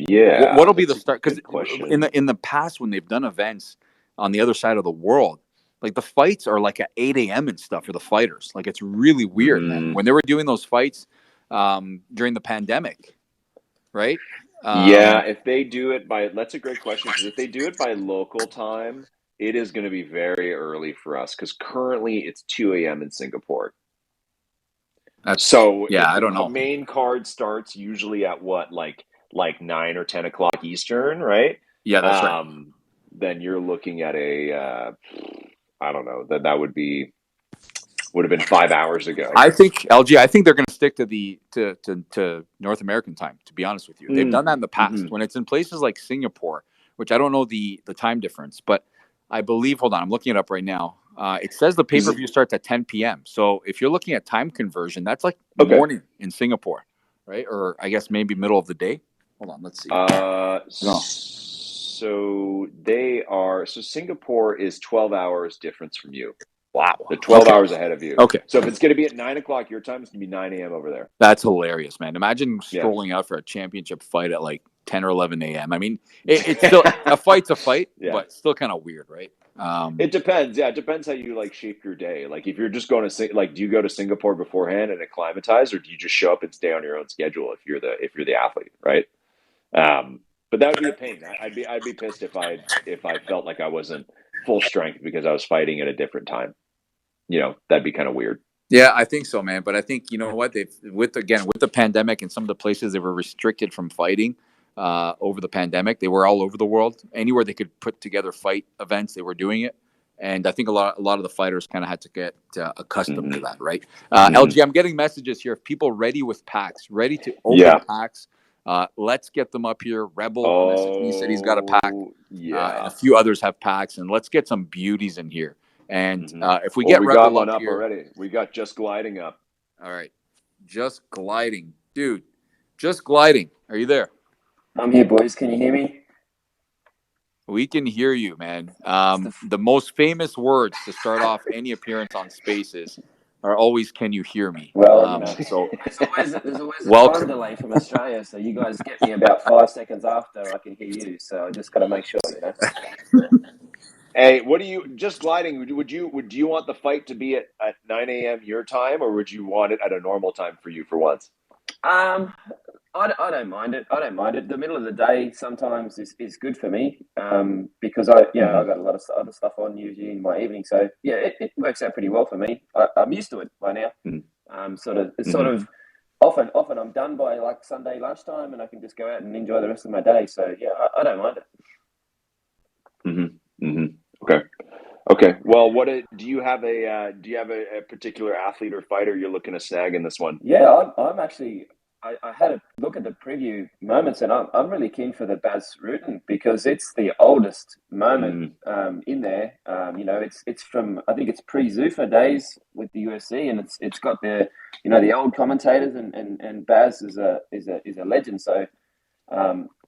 Yeah. What'll be the start? Because in the past when they've done events on the other side of the world, Like the fights are like at 8 a.m. and stuff for the fighters. Like it's really weird, man. When they were doing those fights during the pandemic, right? Yeah, if they do it by, that's a great question, because if they do it by local time, it is going to be very early for us because currently it's 2 a.m. in Singapore. So yeah, if I don't the know. main card starts usually at what, like 9 or 10 o'clock Eastern, right? Yeah, that's right. Then you're looking at I don't know, that would have been 5 hours ago. I think LG. I think they're going to stick to the to North American time. To be honest with you, they've done that in the past when it's in places like Singapore, which I don't know the time difference, but I believe. Hold on, I'm looking it up right now. It says the pay-per-view starts at 10 p.m. So if you're looking at time conversion, that's like morning in Singapore, right? Or I guess maybe middle of the day. Hold on, let's see. So Singapore is 12 hours difference from you. Wow. They're 12 hours ahead of you. Okay. So if it's going to be at 9 o'clock your time, it's going to be 9 a.m. over there. That's hilarious, man. Imagine strolling out for a championship fight at like 10 or 11 a.m. I mean, it's still a fight's a fight, but still kind of weird, right? It depends. Yeah, it depends how you like shape your day. Like if you're just going to do you go to Singapore beforehand and acclimatize, or do you just show up and stay on your own schedule if you're the athlete, right? But that would be a pain. I'd be pissed if I felt like I wasn't full strength because I was fighting at a different time. That'd be kind of weird. Yeah, I think so, man. But I think you know what with the pandemic and some of the places they were restricted from fighting over the pandemic. They were all over the world. Anywhere they could put together fight events, they were doing it. And I think a lot of the fighters kind of had to get accustomed to that, right? LG, I'm getting messages here of people ready with packs, ready to open packs. Let's get them up here. Rebel messaged me, said he's got a pack. And a few others have packs, and let's get some beauties in here. And if we get we Rebel got one up here, already. We got Just Gliding up. All right, Just Gliding, dude. Just Gliding. Are you there? I'm here, boys. Can you hear me? We can hear you, man. The most famous words to start off any appearance on Spaces are always "Can you hear me?" Well, so there's always a time delay from Australia, so you guys get me about 5 seconds after I can hear you. So I just got to make sure, Hey, what do you Just Gliding? Would you want the fight to be at 9 a.m. your time, or would you want it at a normal time for you for once? I don't mind it. I don't mind it. The middle of the day sometimes is good for me because I've got a lot of other stuff on usually in my evening. So yeah, it works out pretty well for me. I'm used to it by now. Sort of often I'm done by like Sunday lunchtime, and I can just go out and enjoy the rest of my day. So yeah, I don't mind it. Okay. Well, do you have a particular athlete or fighter you're looking to snag in this one? Yeah, I'm actually. I had a look at the preview moments, and I'm really keen for the Baz Rutten because it's the oldest moment in there. It's from, I think it's pre-Zuffa days with the UFC, and it's got the old commentators, and Baz is a legend. So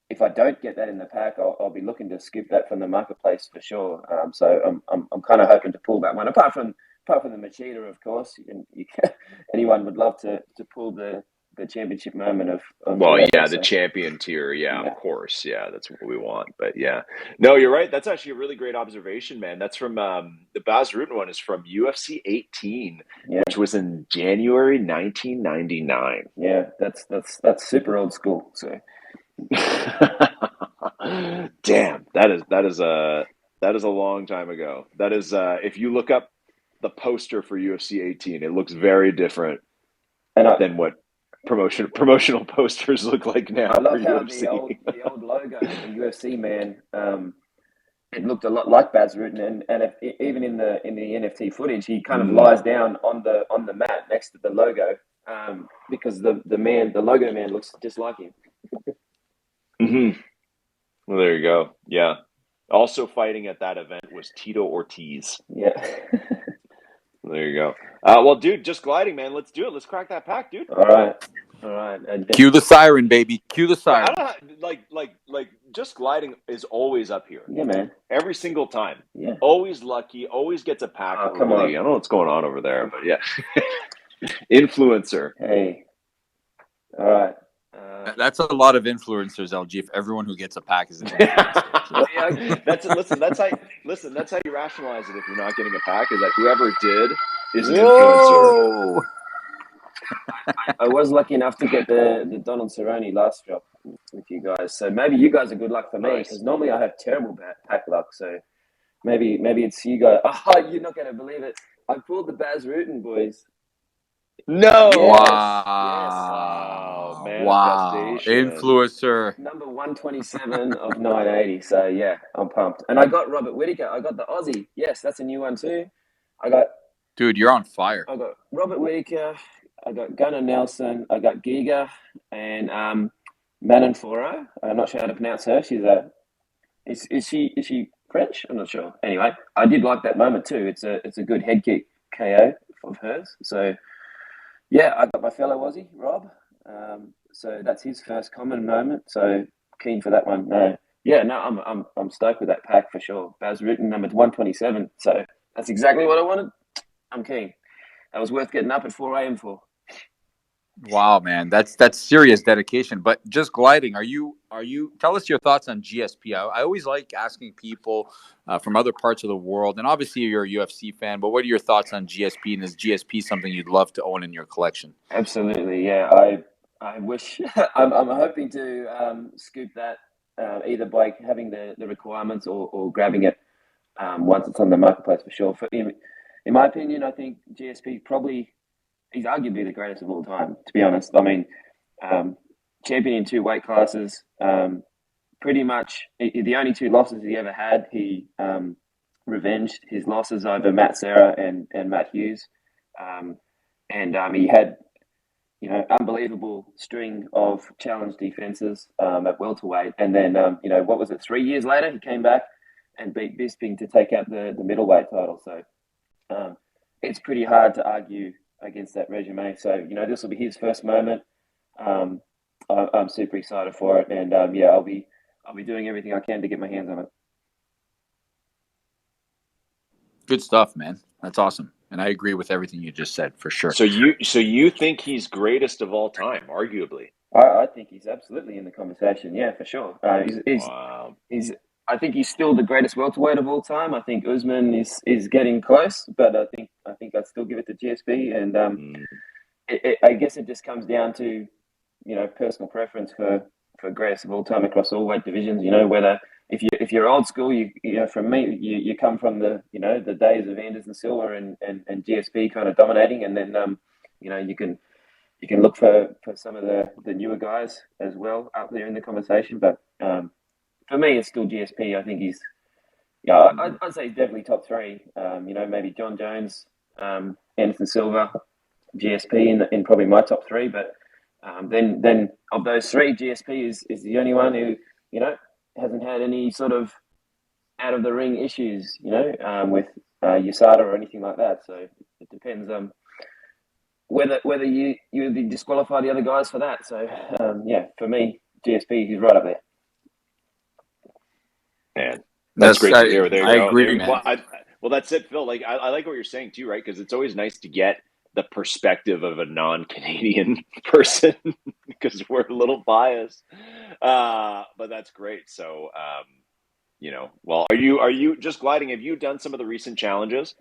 if I don't get that in the pack, I'll be looking to skip that from the marketplace for sure. So I'm kind of hoping to pull that one. Apart from the Machida, of course, anyone would love to pull the championship moment of the champion tier, of course, that's what we want. But no, you're right. That's actually a really great observation, man. That's from the Baz Rutten one is from UFC 18, which was in January 1999. Yeah, that's super old school. So, damn, that is a long time ago. That is if you look up the poster for UFC 18, it looks very different than what promotional posters look like now. I love how the old logo, the UFC man, it looked a lot like Baz Rutten, and even in the NFT footage, he kind of lies down on the mat next to the logo, because the logo man looks just like him. Well, there you go. Yeah. Also fighting at that event was Tito Ortiz. Yeah. There you go. Well, dude, Just Gliding, man. Let's do it. Let's crack that pack, dude. All right. Cue the siren, baby. Cue the siren. I don't know, like Just Gliding is always up here. Yeah, man. Every single time. Yeah. Always lucky. Always gets a pack. Oh, come on. I don't know what's going on over there, but yeah. Influencer. Hey. All right. That's a lot of influencers, LG. If everyone who gets a pack is an influencer. Yeah, That's how you rationalize it. If you're not getting a pack, is that whoever did is an influencer. Whoa! I was lucky enough to get the Donald Cerrone last drop with you guys, so maybe you guys are good luck for me because normally I have terrible pack luck. So maybe it's you guys. Oh, you're not going to believe it. I pulled the Baz Rutten boys. No. Wow! Wow. Wow! Manifestation. Influencer, Number 127 of 980. So yeah, I'm pumped. And I got Robert Whittaker. I got the Aussie. Yes, that's a new one too. dude, you're on fire. I got Robert Whittaker. I got Gunnar Nelson. I got Giga and Manonforo. I'm not sure how to pronounce her. She's is she French? I'm not sure. Anyway, I did like that moment too. It's a good head kick KO of hers. So yeah, I got my fellow Aussie Rob. So that's his first common moment. So keen for that one. I'm stoked with that pack for sure. Baz Rutten number 127. So that's exactly what I wanted. I'm keen. That was worth getting up at 4 a.m. for. Wow, man, that's serious dedication. But just gliding, are you? Tell us your thoughts on GSP. I always like asking people from other parts of the world, and obviously you're a UFC fan. But what are your thoughts on GSP? And is GSP something you'd love to own in your collection? Absolutely, yeah. I wish I'm hoping to scoop that either by having the requirements or grabbing it once it's on the marketplace for sure. In my opinion, I think GSP he's arguably the greatest of all time, to be honest. I mean, champion in 2 weight classes, pretty much the only 2 losses he ever had. He revenged his losses over Matt Serra and Matt Hughes. He had, unbelievable string of challenge defenses at welterweight. And then, what was it, 3 years later, he came back and beat Bisping to take out the middleweight title. So it's pretty hard to argue against that resume. So, this will be his first moment. I'm super excited for it. And, I'll be doing everything I can to get my hands on it. Good stuff, man. That's awesome. And I agree with everything you just said, for sure. So you think he's greatest of all time, arguably? I think he's absolutely in the conversation. Yeah, for sure. Wow. I think he's still the greatest welterweight of all time. I think Usman is getting close, but I think I'd still give it to GSP. And I guess it just comes down to personal preference for greatest of all time across all weight divisions. Whether if you're old school, from me, you come from the the days of Anderson Silva and GSP kind of dominating, and then you can look for some of the newer guys as well up there in the conversation. But for me, it's still GSP. I think he's I'd say he's definitely top 3. Maybe John Jones, Anderson Silva, GSP in probably my top 3. But then of those 3, GSP is the only one who hasn't had any sort of out of the ring issues, with USADA or anything like that. So it depends whether you disqualify the other guys for that. So for me, GSP, he's right up there. Man, that's great to hear. There you I go. agree, man. Well, that's it, Phil. Like I like what you're saying too, right? Because it's always nice to get the perspective of a non-Canadian person because we're a little biased. But that's great. So, well, are you just gliding? Have you done some of the recent challenges?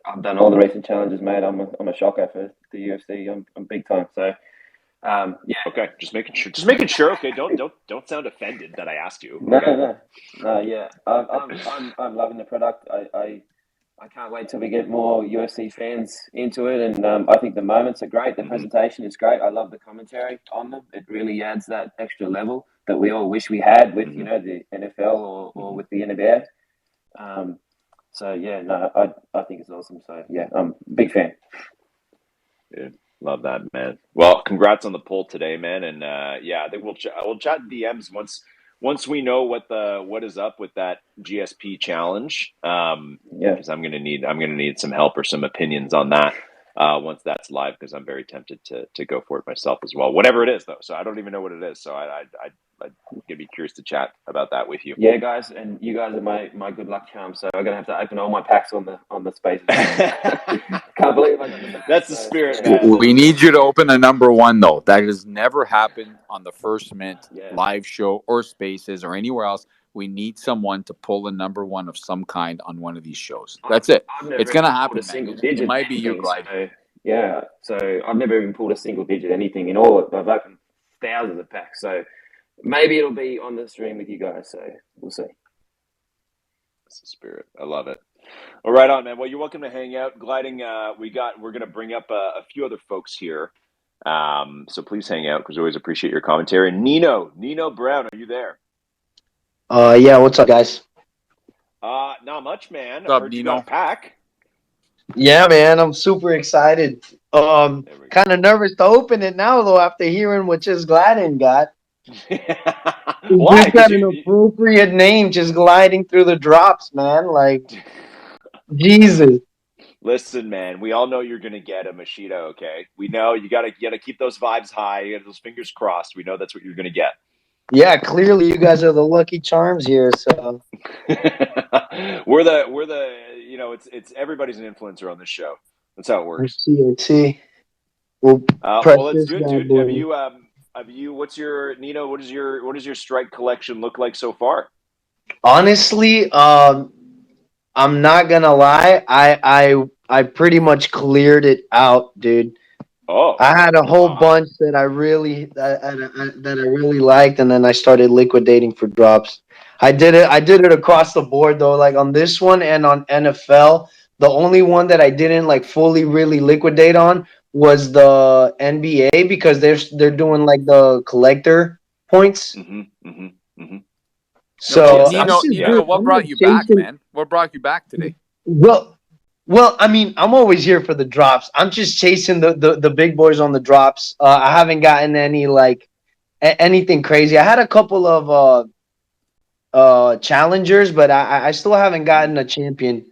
I've done all the recent challenges, mate. I'm a shocker for the UFC. I'm big time. So, Okay, just making sure. Okay, don't sound offended that I asked you. No. Yeah, I'm loving the product. I can't wait till we get more UFC fans into it, and I think the moments are great. The presentation is great. I love the commentary on them. It really adds that extra level that we all wish we had with the NFL or with the NBA. I think it's awesome. So yeah, I'm a big fan. Yeah, love that, man. Well, congrats on the poll today, man. And I think we'll chat DMs once we know what is up with that GSP challenge. Because I'm gonna need some help or some opinions on that once that's live, because I'm very tempted to go for it myself as well. Whatever it is though, so I don't even know what it is. So I'd be curious to chat about that with you. Yeah, guys, and you guys are my good luck charm. So I'm gonna have to open all my packs on the spaces. Can't believe I got the back. That's the spirit, yeah. man. We need you to open a number one, though. That has never happened on the First Mint Yeah. live show or Spaces or anywhere else. We need someone to pull a number one of some kind on one of these shows. That's it. I've never It's going to even pulled happen, a man. single It digit might be you, anything, Glide. so, yeah, so I've never even pulled a single digit anything in all. I've opened thousands of packs, so maybe it'll be on the stream with you guys. So we'll see. That's the spirit. I love it. Well, right on, man. Well, you're welcome to hang out. Gliding, we're going to bring up a few other folks here. So please hang out because we always appreciate your commentary. Nino Brown, are you there? Yeah, what's up, guys? Not much, man. What's up, I heard you Nino? got a pack. Yeah, man, I'm super excited. Kind of nervous to open it now, though, after hearing what Just Gliding got. Why? Just got an appropriate name, just gliding through the drops, man. Like, Jesus. Listen, man, we all know you're going to get a Machida, okay? We know you got to keep those vibes high. You got those fingers crossed. We know that's what you're going to get. Yeah, clearly you guys are the lucky charms here. So we're the it's everybody's an influencer on this show. That's how it works. I see. Well, Let's do it, dude. boy. Have you? What's your Nino? What does your strike collection look like so far? Honestly, I'm not gonna lie. I pretty much cleared it out, dude. Oh, I had a whole bunch that I really liked, and then I started liquidating for drops. I did it across the board though. Like on this one and on NFL, the only one that I didn't like fully really liquidate on was the NBA because they're doing like the collector points. So Nino, what brought you back, man? What brought you back today? Well, I mean, I'm always here for the drops. I'm just chasing the big boys on the drops. I haven't gotten any like anything crazy. I had a couple of challengers, but I still haven't gotten a champion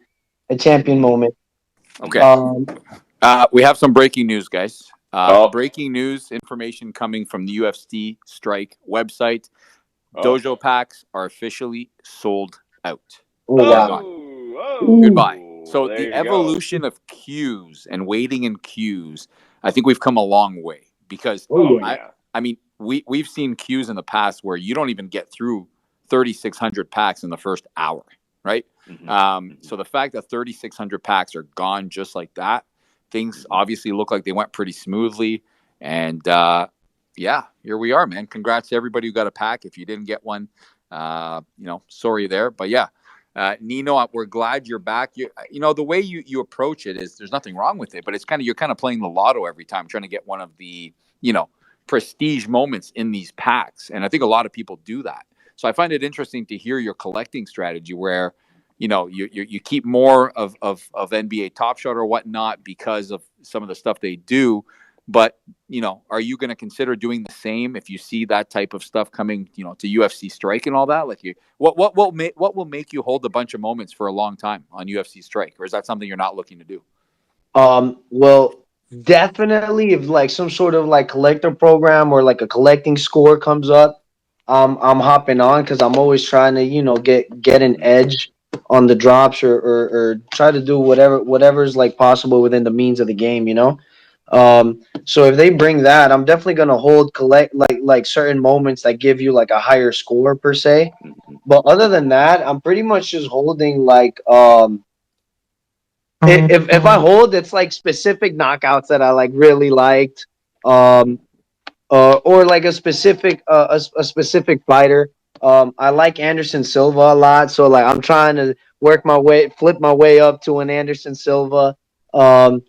moment. Okay. We have some breaking news, guys. Breaking news information coming from the UFC Strike website. DOJO Packs are officially sold out. Goodbye. So the evolution of queues and waiting in queues, I think we've come a long way because I mean we've seen queues in the past where you don't even get through 3,600 packs in the first hour, right? So the fact that 3,600 packs are gone just like that, things obviously look like they went pretty smoothly, and yeah, here we are, man. Congrats to everybody who got a pack. If you didn't get one, sorry there, but yeah. Nino, we're glad you're back. You know, the way you approach it is there's nothing wrong with it, but it's you're kind of playing the lotto every time, trying to get one of the, prestige moments in these packs. And I think a lot of people do that. So I find it interesting to hear your collecting strategy where, you keep more of NBA Top Shot or whatnot because of some of the stuff they do. But, are you going to consider doing the same if you see that type of stuff coming, to UFC Strike and all that? Like, what will make you hold a bunch of moments for a long time on UFC Strike, or is that something you're not looking to do? Well, definitely if like some sort of like collector program or like a collecting score comes up, I'm hopping on because I'm always trying to get an edge on the drops or try to do whatever's like possible within the means of the game. So if they bring that, I'm definitely gonna collect like certain moments that give you like a higher score per se. But other than that, I'm pretty much just holding like if I hold, it's like specific knockouts that I like really liked, or like a specific fighter. I like Anderson Silva a lot, so like I'm trying to flip my way up to an Anderson Silva. For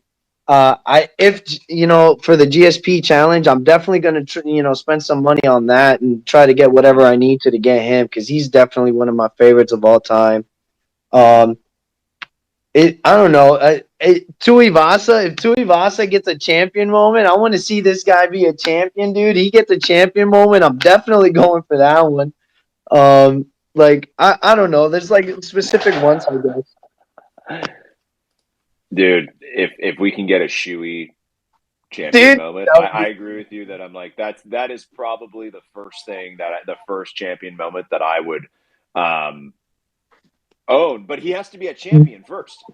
the GSP challenge, I'm definitely going to spend some money on that and try to get whatever I need to get him because he's definitely one of my favorites of all time. I don't know. Tuivasa, if Tuivasa gets a champion moment, I want to see this guy be a champion, dude. He gets a champion moment. I'm definitely going for that one. I don't know. There's like specific ones, I guess. Dude, if we can get a Shuey champion moment, I agree with you that I'm like that is probably the first thing the first champion moment that I would own, but he has to be a champion first.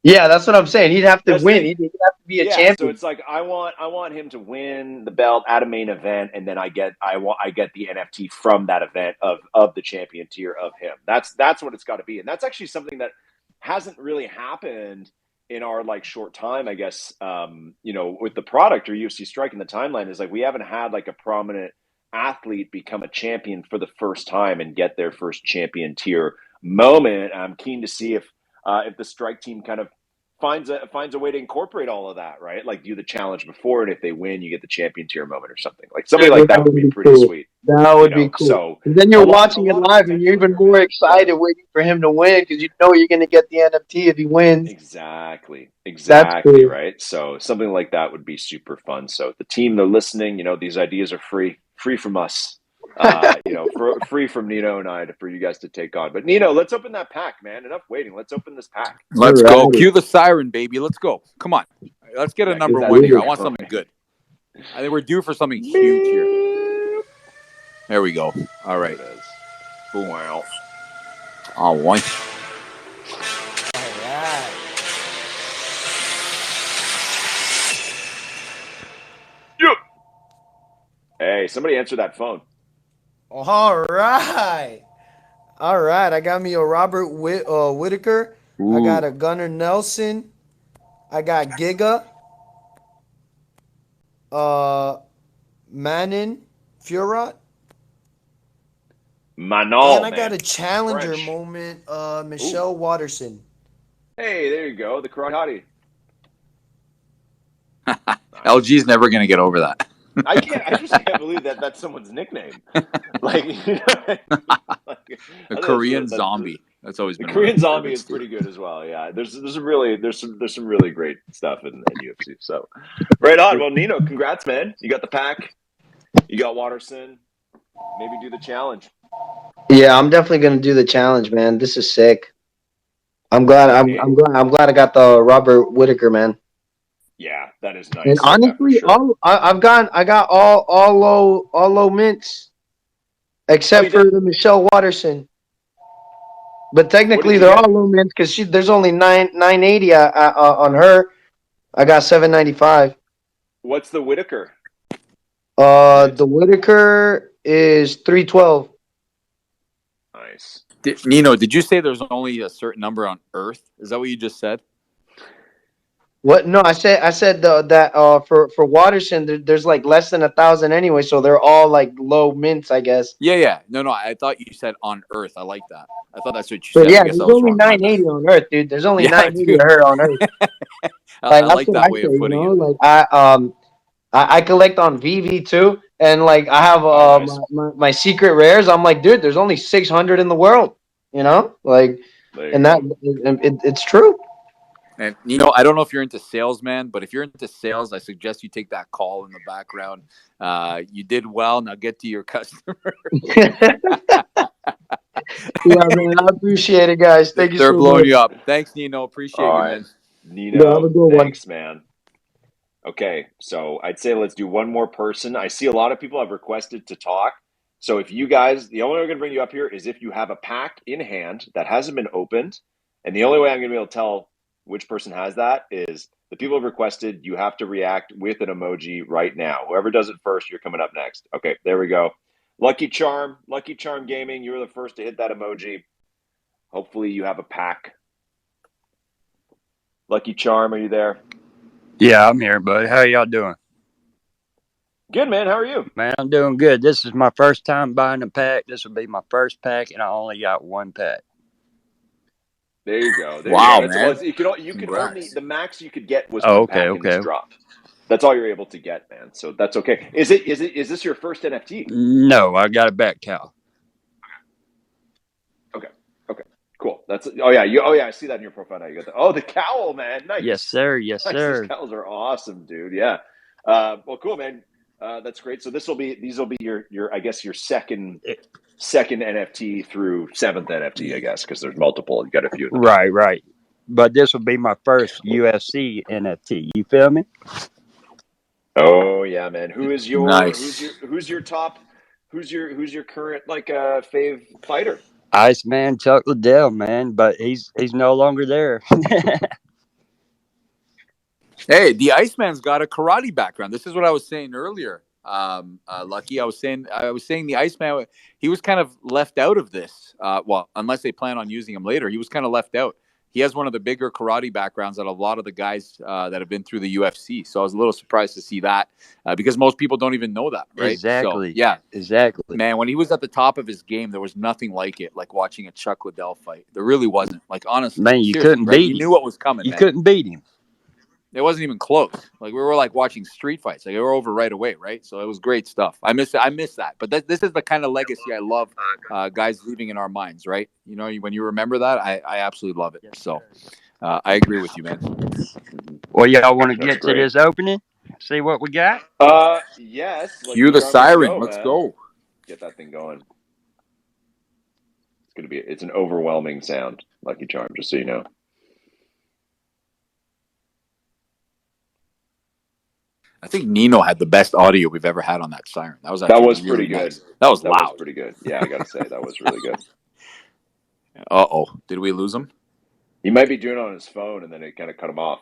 Yeah, that's what I'm saying. He'd have to That's win. the He'd have to be a Yeah, champion. so it's like I want him to win the belt at a main event, and then I get the NFT from that event of the champion tier of him. That's what it's got to be, and that's actually something that hasn't really happened in our like short time, I guess. With the product or UFC Strike in the timeline is like we haven't had like a prominent athlete become a champion for the first time and get their first champion tier moment. I'm keen to see if the Strike team kind of finds a way to incorporate all of that, right? Like do the challenge before, and if they win, you get the champion tier moment or something. Like something like that would be pretty cool. sweet. That would be cool. So and then you're watching it a lot of live, and you're potential even here, more man. excited, Yeah. waiting for him to win because you know you're going to get the NFT if he wins. Exactly, cool. right? So something like that would be super fun. So the team, they're listening. These ideas are free from us. Free from Nino and I for you guys to take on. But Nino, let's open that pack, man. Enough waiting. Let's open this pack. Let's go. Cue the siren, baby. Let's go. Come on. Let's get a number one here. I want something good. I think we're due for something huge here. There we go. All right. There it is. Boom. Wow. All right. Yeah. Hey, somebody answer that phone. All right. I got me a Robert Whitaker. Ooh. I got a Gunnar Nelson. I got Giga. Manon Furot. Manol, And I got a challenger French. moment. Michelle Waterson. Hey, there you go. The karate hottie. LG's never going to get over that. I just can't believe that that's someone's nickname. Like, the Korean zombie. That's always been the Korean zombie is pretty good as well. Yeah, there's some really great stuff in UFC. So, right on. Well, Nino, congrats, man. You got the pack. You got Waterson. Maybe do the challenge. Yeah, I'm definitely gonna do the challenge, man. This is sick. I'm glad I got the Robert Whitaker, man. Yeah, that is nice. And honestly, sure. I got all low mints, except for the Michelle Waterson. But technically, they're all low mints because there's only 980 on her. I got 795. What's the Whitaker? The Whitaker is 312. Nice. Nino, did you say there's only a certain number on Earth? Is that what you just said? What? No, I said that for Waterson, there's like less than 1,000 anyway, so they're all like low mints, I guess. Yeah. No, I thought you said on Earth. I like that. I thought that's what you said. Yeah, I guess there's I was only wrong. 980 on Earth, dude. There's only 980 of her on Earth. I like that way of putting it. Like I collect on VV too, and like I have nice. my secret rares. I'm like, dude, there's only 600 in the world. Like, and it's true. And I don't know if you're into sales, man, but if you're into sales, I suggest you take that call in the background. You did well. Now get to your customer. Yeah, man, I appreciate it, guys. Thank you so much. They're blowing you up. Thanks, Nino. Appreciate you, man. Nino, thanks, man. Okay, so I'd say let's do one more person. I see a lot of people have requested to talk. So if you guys, the only way I'm going to bring you up here is if you have a pack in hand that hasn't been opened. And the only way I'm going to be able to tell which person has that is the people have requested you have to react with an emoji right now. Whoever does it first, you're coming up next. Okay, there we go. Lucky Charm Gaming, you were the first to hit that emoji. Hopefully you have a pack. Lucky Charm, are you there? Yeah, I'm here, buddy. How y'all doing? Good, man. How are you? Man, I'm doing good. This is my first time buying a pack. This will be my first pack, and I only got one pack. There you go. Wow, man. Man. You could only, the max you could get was one pack in this drop. That's all you're able to get, man. So that's okay. Is this your first NFT? No, I got a back cowl. Okay. Cool. I see that in your profile now. You got the cowl, man. Nice. Yes, sir. Yes, sir. These cowls are awesome, dude. Yeah. Well, cool, man. That's great. So these will be your I guess your second NFT through seventh NFT, I guess, because there's multiple. You got a few. Right. But this will be my first UFC NFT. You feel me? Oh yeah, man. Who's your current fave fighter? Iceman Chuck Liddell, man, but he's no longer there. Hey, the Iceman's got a karate background. This is what I was saying earlier. Lucky, I was saying the Iceman, he was kind of left out of this. Well, unless they plan on using him later, he was kind of left out. He has one of the bigger karate backgrounds that a lot of the guys that have been through the UFC. So I was a little surprised to see that because most people don't even know that, right? Exactly. So, yeah, Exactly. man, when he was at the top of his game, there was nothing like it, like watching a Chuck Liddell fight. There really wasn't. Like, honestly, Man, you seriously, couldn't right? beat You him. knew what was coming, You man. couldn't beat him. It wasn't even close. Like we were like watching street fights. Like they were over right away, right? So it was great stuff. I miss that. But this is the kind of legacy I love. Guys leaving in our minds, right? You know, when you remember that, I absolutely love it. So I agree with you, man. Well, y'all want to That's get great. to this opening? See what we got? Yes. Cue the siren. Let's go. Get that thing going. It's an overwhelming sound, Lucky Charm, just so you know. I think Nino had the best audio we've ever had on that siren. That was pretty good. Nice. That was loud. Was pretty good. Yeah, I gotta say that was really good. Did we lose him? He might be doing it on his phone, and then it kind of cut him off.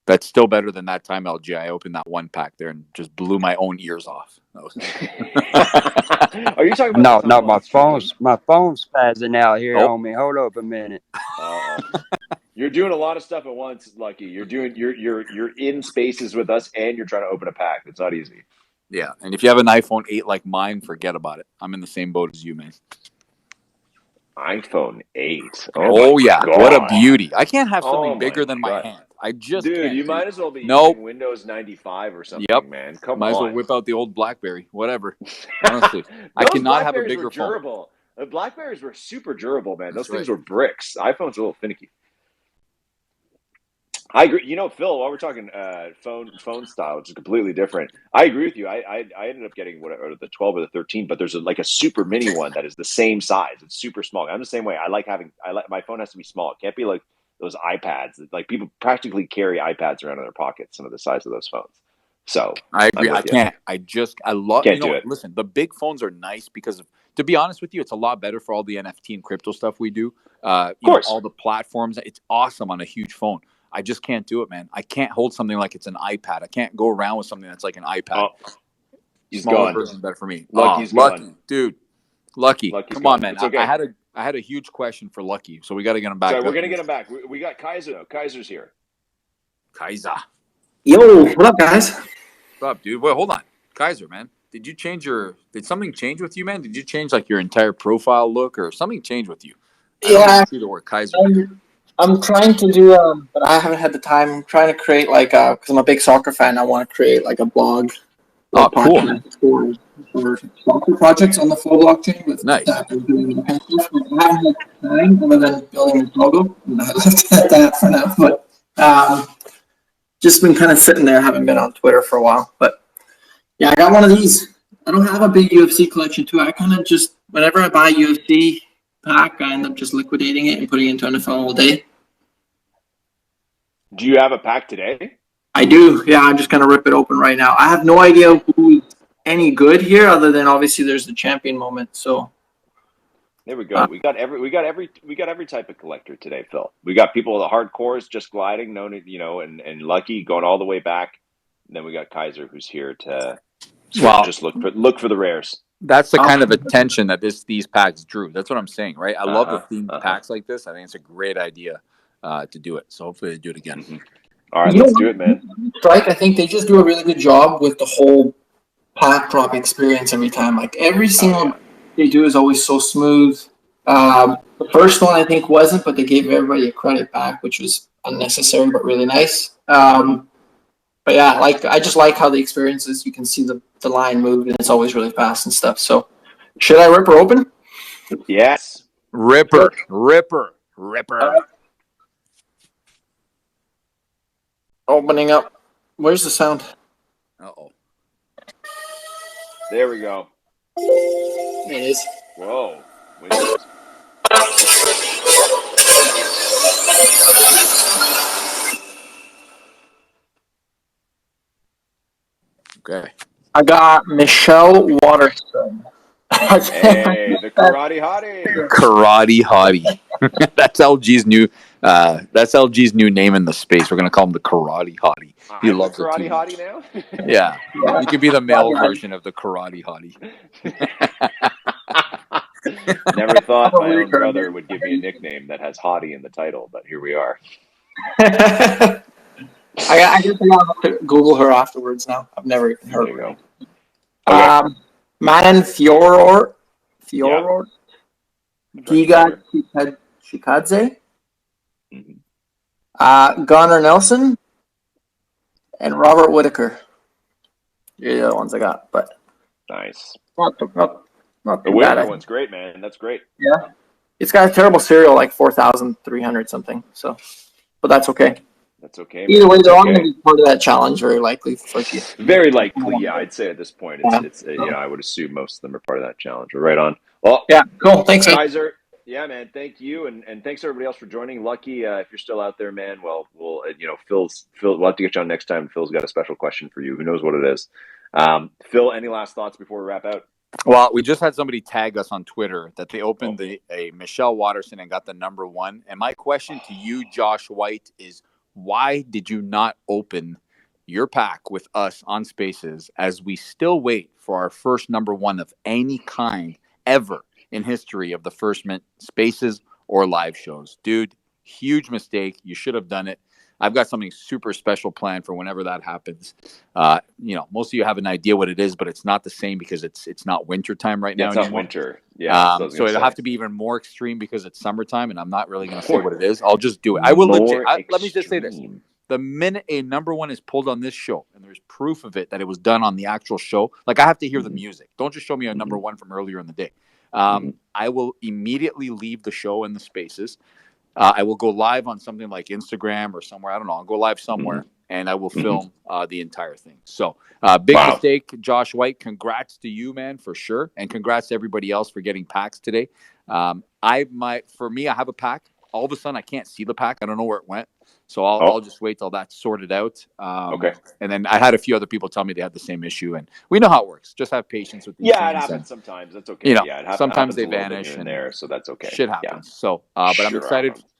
That's still better than that time, LG. I opened that one pack there and just blew my own ears off. That was... Are you talking about? No, my phone's spazzing out here on me. Hold up a minute. You're doing a lot of stuff at once, Lucky. You're in spaces with us, and you're trying to open a pack. It's not easy. Yeah, and if you have an iPhone 8 like mine, forget about it. I'm in the same boat as you, man. iPhone 8. Oh yeah, God. what a beauty! I can't have something bigger than my hand. I just can't. You might as well be using Windows 95 or something, man. Come on. Might as well whip out the old BlackBerry, whatever. Honestly, I cannot have a bigger phone. Durable. The BlackBerries were super durable, man. Those things were bricks. iPhone's a little finicky. I agree. You know, Phil, while we're talking phone style, which is completely different, I agree with you. I ended up getting the 12 or the 13, but there's a super mini one that is the same size. It's super small. I'm the same way. I like my phone has to be small. It can't be like those iPads. Like people practically carry iPads around in their pockets, some of the size of those phones. So I agree. I can't. I love. Can't do it. Listen, the big phones are nice because to be honest with you, it's a lot better for all the NFT and crypto stuff we do. Of course, all the platforms. It's awesome on a huge phone. I just can't do it, man. I can't hold something like it's an iPad. I can't go around with something that's like an iPad. He's Smaller gone. version better for me. Lucky's Lucky, gone. dude. Lucky. Come on, man. It's okay. I had a huge question for Lucky, so we got to get him back. Sorry, we're gonna get him back. We got Kaiser. Kaiser's here. Kaiser. Yo, what up, guys? What's up, dude? Wait, hold on. Kaiser, man. Did something change with you, man? Did you change like your entire profile look or something change with you? I don't see the word Kaiser. I'm trying to do, but I haven't had the time. I'm trying to create because I'm a big soccer fan. I want to create like a blog. Oh, cool. For soccer projects on the full blockchain. With nice. I haven't had time other than building a logo. I left at that for now, but just been kind of sitting there. Haven't been on Twitter for a while, but yeah, I got one of these. I don't have a big UFC collection too. I kind of just whenever I buy UFC pack, I end up just liquidating it and putting it into NFL all day. Do you have a pack today? I do. Yeah, I'm just gonna rip it open right now. I have no idea who's any good here, other than obviously there's the champion moment. So there we go. We got every type of collector today, Phil. We got people with the hardcores just gliding, and Lucky going all the way back. And then we got Kaiser who's here to just look for the rares. That's the kind of attention that these packs drew. That's what I'm saying, right? I love the themed packs like this. I think it's a great idea to do it. So hopefully they do it again. Mm-hmm. All right, let's do it, man. Strike, I think they just do a really good job with the whole pack drop experience every time. Like every single they do is always so smooth. The first one I think wasn't, but they gave everybody a credit back, which was unnecessary but really nice. But yeah, I just like how the experience is. You can see the line move, and it's always really fast and stuff. So, should I rip her open? Yes, ripper. Opening up. Where's the sound? Uh-oh. There we go. It is. Whoa. Okay. I got Michelle Waterson. Hey, the karate hottie. Karate hottie. That's LG's new That's LG's new name in the space. We're gonna call him the Karate Hottie. He I'm the loves it karate too hottie much. now. Yeah, you could be the male version of the Karate Hottie. Never thought my own brother would give me a nickname that has hottie in the title, but here we are. I guess I gotta have to Google her afterwards now. I've never even heard There you of her. go. Okay. Manon Fioror, Yeah. Giga Shikadze, Mhm. Gunnar Nelson, and Robert Whitaker. You're the other ones I got, but Nice. not The too bad. Whitaker one's great, man. That's great. Yeah, it's got a terrible serial, like 4,300 something. So, but that's okay. That's okay. Either Man. way, That's they're all okay. going to be part of that challenge, very likely. For you. Very likely, yeah. I'd say at this point, Yeah. it's I would assume most of them are part of that challenge. We're right on. Well, Yeah, cool. Thanks, Kaiser. Yeah, man. Thank you, and thanks everybody else for joining. Lucky, if you're still out there, man. Well, we'll Phil. We'll have to get you on next time. Phil's got a special question for you. Who knows what it is? Phil, any last thoughts before we wrap out? Well, we just had somebody tag us on Twitter that they opened a Michelle Waterson and got the number one. And my question to you, Josh White, is why did you not open your pack with us on Spaces as we still wait for our first number one of any kind ever in history of the First Mint Spaces or live shows? Dude, huge mistake. You should have done it. I've got something super special planned for whenever that happens. Most of you have an idea what it is, but it's not the same because it's not winter time right now. It's not anymore. winter. Yeah. So it'll have to be even more extreme because it's summertime, and I'm not really going to say what it is. I'll just do it. I will legit. Let me just say this: the minute a number one is pulled on this show, and there's proof of it that it was done on the actual show, like I have to hear the music. Don't just show me a number one from earlier in the day. I will immediately leave the show in the Spaces. I will go live on something like Instagram or somewhere. I don't know. I'll go live somewhere and I will film the entire thing. So big mistake, Josh White. Congrats to you, man, for sure. And congrats to everybody else for getting packs today. I have a pack. All of a sudden, I can't see the pack. I don't know where it went. So I'll just wait till that's sorted out. Okay. And then I had a few other people tell me they had the same issue, and we know how it works. Just have patience with these things. Yeah, it happens sometimes. That's okay. Sometimes they vanish and there, so that's okay. Shit happens. Yeah. So, but I'm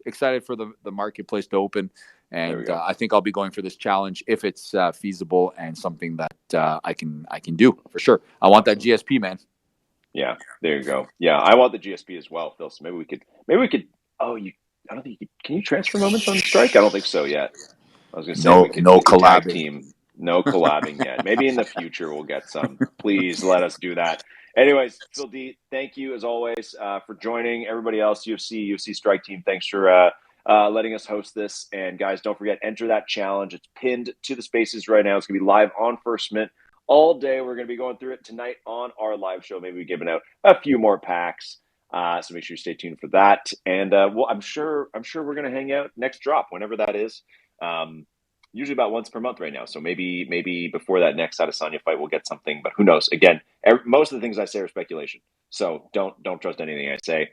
excited for the marketplace to open, and I think I'll be going for this challenge if it's feasible and something that I can do for sure. I want that GSP, man. Yeah, there you go. Yeah, I want the GSP as well, Phil. So maybe we could. Oh, I don't think you can you transfer moments on Strike? I don't think so yet. I was going to say we could tag team. No collabing yet. Maybe in the future we'll get some. Please let us do that. Anyways, Phil D, thank you as always for joining. Everybody else, UFC Strike Team, thanks for letting us host this. And guys, don't forget, enter that challenge. It's pinned to the Spaces right now. It's going to be live on First Mint all day. We're going to be going through it tonight on our live show. Maybe we're giving out a few more packs. So make sure you stay tuned for that. And I'm sure we're going to hang out next drop, whenever that is. Usually about once per month right now. So maybe before that next Adesanya fight, we'll get something, but who knows? Again, most of the things I say are speculation. So don't trust anything I say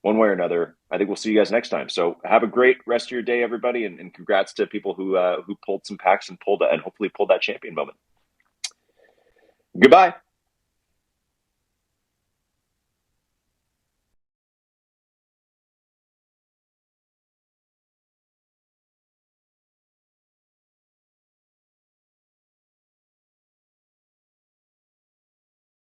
one way or another. I think we'll see you guys next time. So have a great rest of your day, everybody. And congrats to people who pulled some packs and hopefully pulled that champion moment. Goodbye.